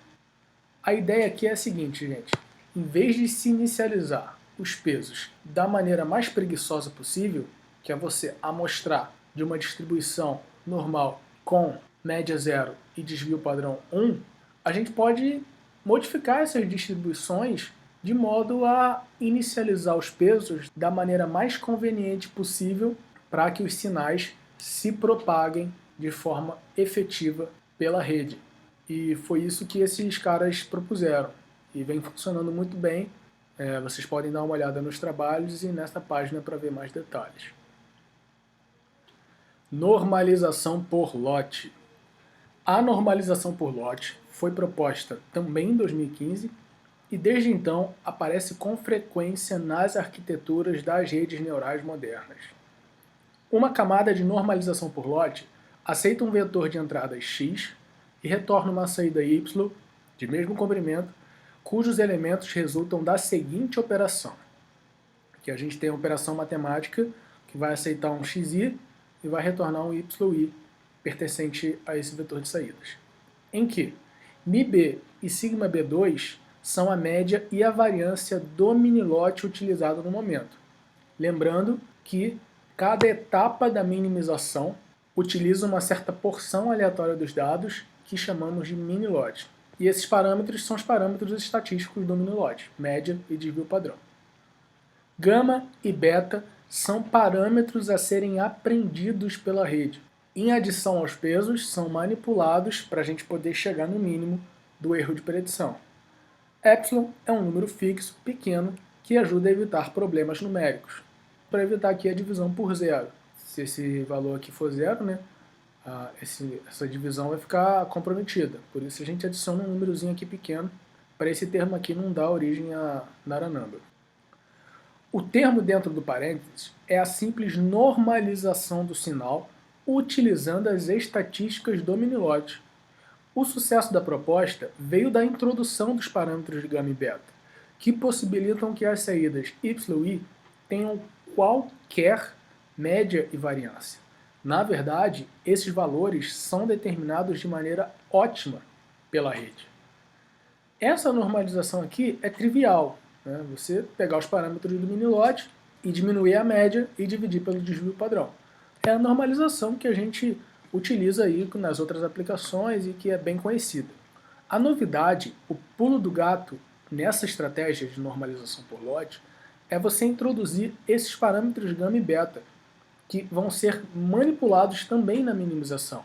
A ideia aqui é a seguinte, gente. Em vez de se inicializar os pesos da maneira mais preguiçosa possível, que é você amostrar de uma distribuição normal com média 0 e desvio padrão 1, a gente pode modificar essas distribuições de modo a inicializar os pesos da maneira mais conveniente possível para que os sinais se propaguem de forma efetiva pela rede. E foi isso que esses caras propuseram. E vem funcionando muito bem. Vocês podem dar uma olhada nos trabalhos e nesta página para ver mais detalhes. Normalização por lote. A normalização por lote foi proposta também em 2015 e desde então aparece com frequência nas arquiteturas das redes neurais modernas. Uma camada de normalização por lote aceita um vetor de entradas x e retorna uma saída y de mesmo comprimento, cujos elementos resultam da seguinte operação. Aqui a gente tem a operação matemática que vai aceitar um xi e vai retornar um yi pertencente a esse vetor de saídas. Em que, μB e σB2 são a média e a variância do mini-lote utilizado no momento. Lembrando que cada etapa da minimização utiliza uma certa porção aleatória dos dados que chamamos de mini-lote. E esses parâmetros são os parâmetros estatísticos do mini-lote, média e desvio padrão. Gama e beta são parâmetros a serem aprendidos pela rede. Em adição aos pesos, são manipulados para a gente poder chegar no mínimo do erro de predição. Epsilon é um número fixo, pequeno, que ajuda a evitar problemas numéricos. Para evitar aqui a divisão por zero. Se esse valor aqui for zero, né, essa divisão vai ficar comprometida. Por isso a gente adiciona um númerozinho aqui pequeno, para esse termo aqui não dar origem a nada number. O termo dentro do parênteses é a simples normalização do sinal utilizando as estatísticas do mini-lote. O sucesso da proposta veio da introdução dos parâmetros de gama e beta, que possibilitam que as saídas y e i tenham qualquer média e variância. Na verdade, esses valores são determinados de maneira ótima pela rede. Essa normalização aqui é trivial, né? Você pegar os parâmetros do mini-lote e diminuir a média e dividir pelo desvio padrão. É a normalização que a gente utiliza aí nas outras aplicações e que é bem conhecida. A novidade, o pulo do gato nessa estratégia de normalização por lote, é você introduzir esses parâmetros gama e beta, que vão ser manipulados também na minimização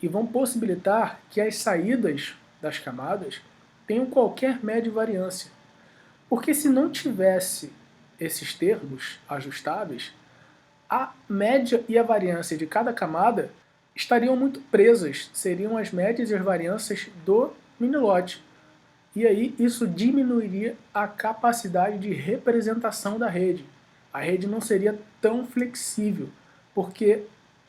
e vão possibilitar que as saídas das camadas tenham qualquer média e variância. Porque se não tivesse esses termos ajustáveis, a média e a variância de cada camada estariam muito presas, seriam as médias e as variâncias do mini-lote. E aí isso diminuiria a capacidade de representação da rede. A rede não seria tão flexível, porque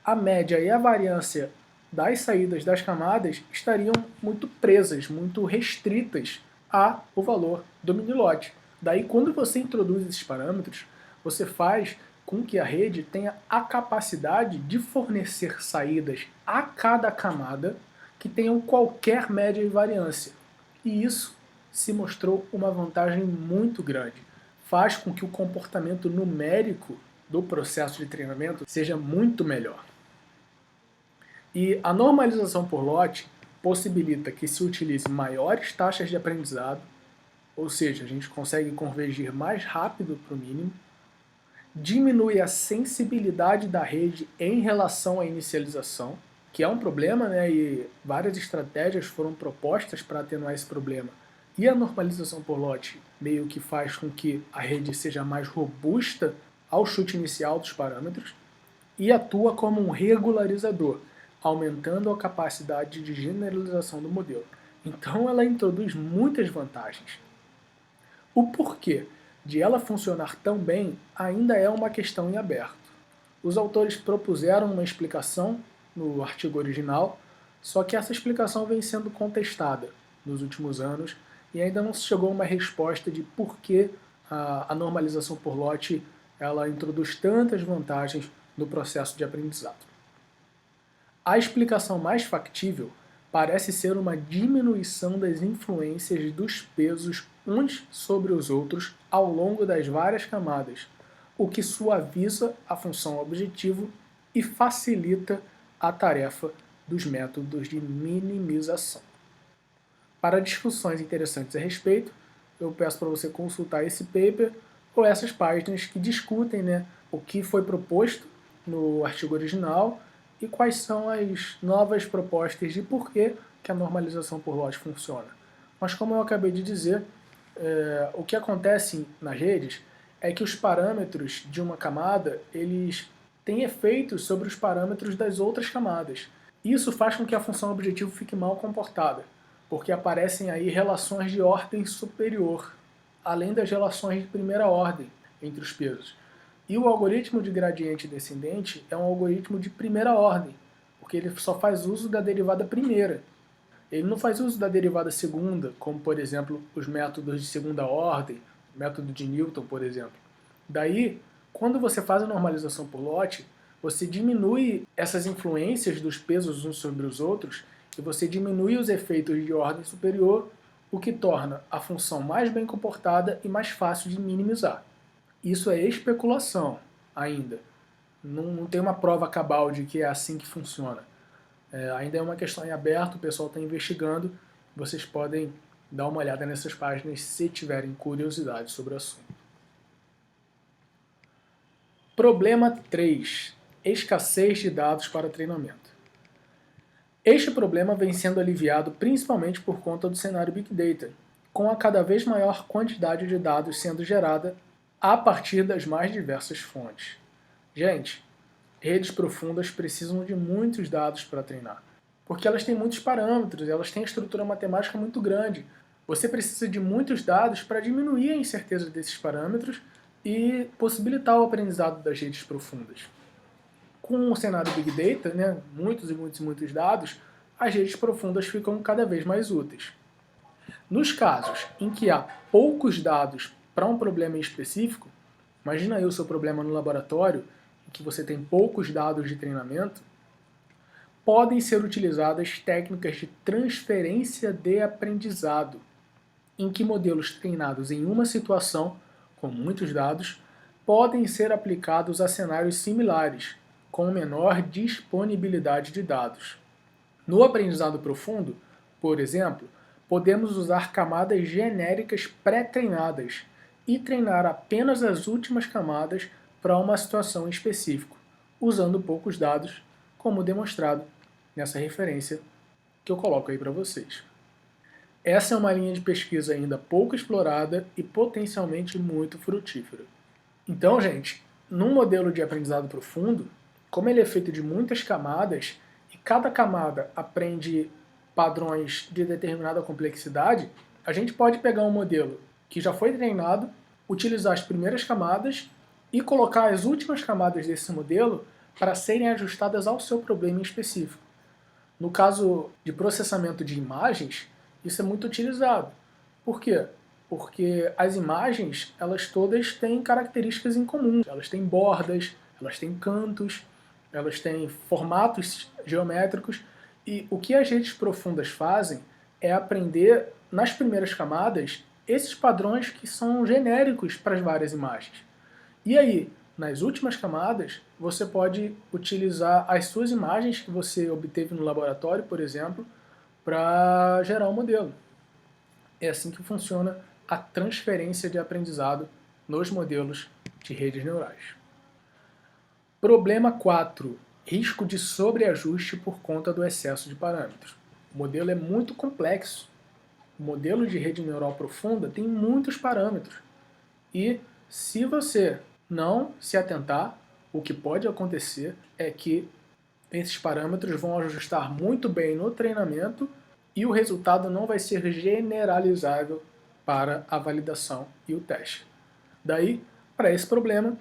a média e a variância das saídas das camadas estariam muito presas, muito restritas ao valor do mini-lote. Daí, quando você introduz esses parâmetros, você faz com que a rede tenha a capacidade de fornecer saídas a cada camada que tenham qualquer média e variância. E isso se mostrou uma vantagem muito grande. Faz com que o comportamento numérico do processo de treinamento seja muito melhor. E a normalização por lote possibilita que se utilize maiores taxas de aprendizado, ou seja, a gente consegue convergir mais rápido para o mínimo, diminui a sensibilidade da rede em relação à inicialização, que é um problema, né, e várias estratégias foram propostas para atenuar esse problema. E a normalização por lote meio que faz com que a rede seja mais robusta ao chute inicial dos parâmetros e atua como um regularizador, aumentando a capacidade de generalização do modelo. Então ela introduz muitas vantagens. O porquê de ela funcionar tão bem ainda é uma questão em aberto. Os autores propuseram uma explicação no artigo original, só que essa explicação vem sendo contestada nos últimos anos e ainda não se chegou a uma resposta de por que a normalização por lote ela introduz tantas vantagens no processo de aprendizado. A explicação mais factível parece ser uma diminuição das influências dos pesos uns sobre os outros ao longo das várias camadas, o que suaviza a função objetivo e facilita a tarefa dos métodos de minimização. Para discussões interessantes a respeito, eu peço para você consultar esse paper ou essas páginas que discutem, né, o que foi proposto no artigo original e quais são as novas propostas de por que a normalização por lote funciona. Mas como eu acabei de dizer, o que acontece nas redes é que os parâmetros de uma camada eles têm efeitos sobre os parâmetros das outras camadas. Isso faz com que a função objetivo fique mal comportada, porque aparecem aí relações de ordem superior, além das relações de primeira ordem entre os pesos. E o algoritmo de gradiente descendente é um algoritmo de primeira ordem, porque ele só faz uso da derivada primeira. Ele não faz uso da derivada segunda, como, por exemplo, os métodos de segunda ordem, o método de Newton, por exemplo. Daí, quando você faz a normalização por lote, você diminui essas influências dos pesos uns sobre os outros que você diminui os efeitos de ordem superior, o que torna a função mais bem comportada e mais fácil de minimizar. Isso é especulação ainda. Não tem uma prova cabal de que é assim que funciona. Ainda é uma questão em aberto, o pessoal está investigando. Vocês podem dar uma olhada nessas páginas se tiverem curiosidade sobre o assunto. Problema 3. Escassez de dados para treinamento. Este problema vem sendo aliviado principalmente por conta do cenário Big Data, com a cada vez maior quantidade de dados sendo gerada a partir das mais diversas fontes. Gente, redes profundas precisam de muitos dados para treinar, porque elas têm muitos parâmetros, elas têm estrutura matemática muito grande. Você precisa de muitos dados para diminuir a incerteza desses parâmetros e possibilitar o aprendizado das redes profundas. Com o cenário Big Data, né, muitos dados, as redes profundas ficam cada vez mais úteis. Nos casos em que há poucos dados para um problema em específico, imagina aí o seu problema no laboratório, em que você tem poucos dados de treinamento, podem ser utilizadas técnicas de transferência de aprendizado, em que modelos treinados em uma situação, com muitos dados, podem ser aplicados a cenários similares, com menor disponibilidade de dados. No aprendizado profundo, por exemplo, podemos usar camadas genéricas pré-treinadas e treinar apenas as últimas camadas para uma situação específica, usando poucos dados, como demonstrado nessa referência que eu coloco aí para vocês. Essa é uma linha de pesquisa ainda pouco explorada e potencialmente muito frutífera. Então, gente, num modelo de aprendizado profundo, como ele é feito de muitas camadas e cada camada aprende padrões de determinada complexidade, a gente pode pegar um modelo que já foi treinado, utilizar as primeiras camadas e colocar as últimas camadas desse modelo para serem ajustadas ao seu problema em específico. No caso de processamento de imagens, isso é muito utilizado. Por quê? Porque as imagens, elas todas têm características em comum. Elas têm bordas, elas têm cantos, elas têm formatos geométricos, e o que as redes profundas fazem é aprender, nas primeiras camadas, esses padrões que são genéricos para as várias imagens. E aí, nas últimas camadas, você pode utilizar as suas imagens que você obteve no laboratório, por exemplo, para gerar um modelo. É assim que funciona a transferência de aprendizado nos modelos de redes neurais. Problema 4. Risco de sobreajuste por conta do excesso de parâmetros. O modelo é muito complexo. O modelo de rede neural profunda tem muitos parâmetros. E se você não se atentar, o que pode acontecer é que esses parâmetros vão ajustar muito bem no treinamento e o resultado não vai ser generalizável para a validação e o teste. Daí, para esse problema,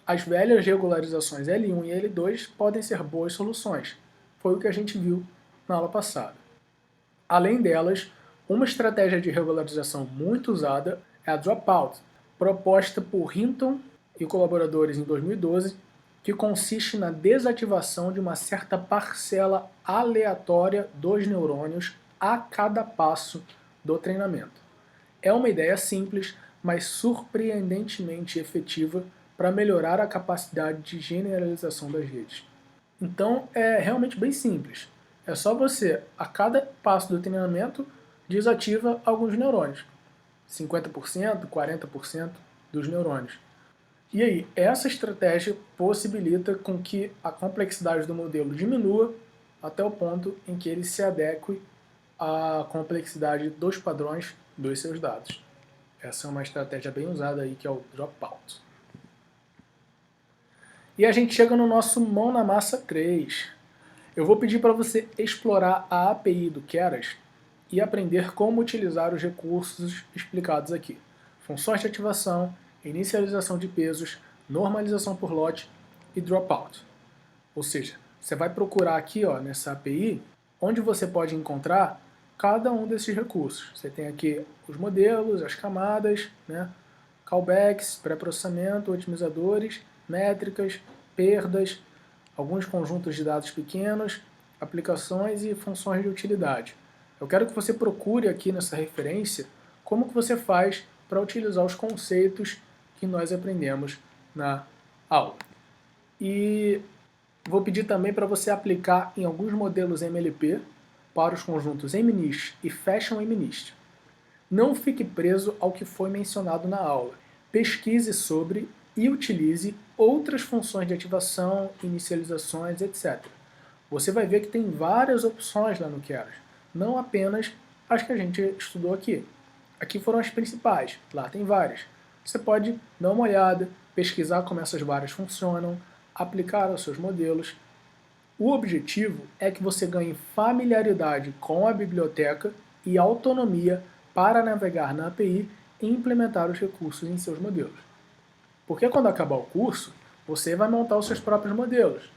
as velhas regularizações L1 e L2 podem ser boas soluções. Foi o que a gente viu na aula passada. Além delas, uma estratégia de regularização muito usada é a dropout, proposta por Hinton e colaboradores em 2012, que consiste na desativação de uma certa parcela aleatória dos neurônios a cada passo do treinamento. É uma ideia simples, mas surpreendentemente efetiva para melhorar a capacidade de generalização das redes. Então é realmente bem simples. É só você, a cada passo do treinamento, desativa alguns neurônios. 50%, 40% dos neurônios. E aí, essa estratégia possibilita com que a complexidade do modelo diminua até o ponto em que ele se adeque à complexidade dos padrões dos seus dados. Essa é uma estratégia bem usada aí, que é o dropout. E a gente chega no nosso mão na massa 3. Eu vou pedir para você explorar a API do Keras e aprender como utilizar os recursos explicados aqui. Funções de ativação, inicialização de pesos, normalização por lote e dropout. Ou seja, você vai procurar aqui, ó, nessa API, onde você pode encontrar cada um desses recursos. Você tem aqui os modelos, as camadas, né, callbacks, pré-processamento, otimizadores, métricas, perdas, alguns conjuntos de dados pequenos aplicações e funções de utilidade. Eu quero que você procure aqui nessa referência como que você faz para utilizar os conceitos que nós aprendemos na aula. E vou pedir também para você aplicar em alguns modelos MLP para os conjuntos MNIST e Fashion MNIST. Não fique preso ao que foi mencionado na aula. Pesquise sobre e utilize outras funções de ativação, inicializações, etc. Você vai ver que tem várias opções lá no Keras, não apenas as que a gente estudou aqui. Aqui foram as principais, lá tem várias. Você pode dar uma olhada, pesquisar como essas várias funcionam, aplicar aos seus modelos. O objetivo é que você ganhe familiaridade com a biblioteca e autonomia para navegar na API e implementar os recursos em seus modelos. Porque quando acabar o curso, você vai montar os seus próprios modelos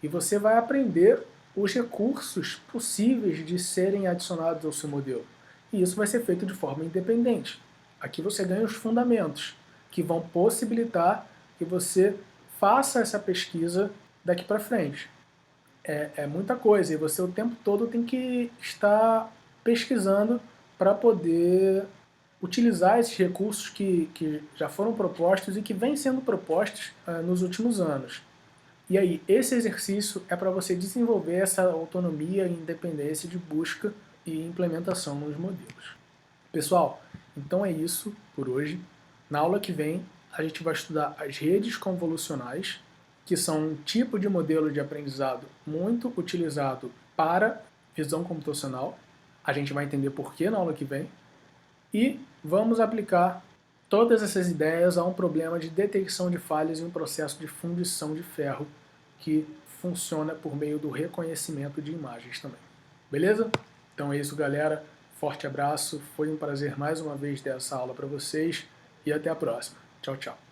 e você vai aprender os recursos possíveis de serem adicionados ao seu modelo. E isso vai ser feito de forma independente. Aqui você ganha os fundamentos, que vão possibilitar que você faça essa pesquisa daqui para frente. É muita coisa e você o tempo todo tem que estar pesquisando para poder utilizar esses recursos que já foram propostos e que vêm sendo propostos nos últimos anos. E aí, esse exercício é para você desenvolver essa autonomia e independência de busca e implementação nos modelos. Pessoal, então é isso por hoje. Na aula que vem, a gente vai estudar as redes convolucionais, que são um tipo de modelo de aprendizado muito utilizado para visão computacional. A gente vai entender por que na aula que vem. E vamos aplicar todas essas ideias a um problema de detecção de falhas em um processo de fundição de ferro que funciona por meio do reconhecimento de imagens também. Beleza? Então é isso, galera. Forte abraço. Foi um prazer mais uma vez dar essa aula para vocês e até a próxima. Tchau, tchau.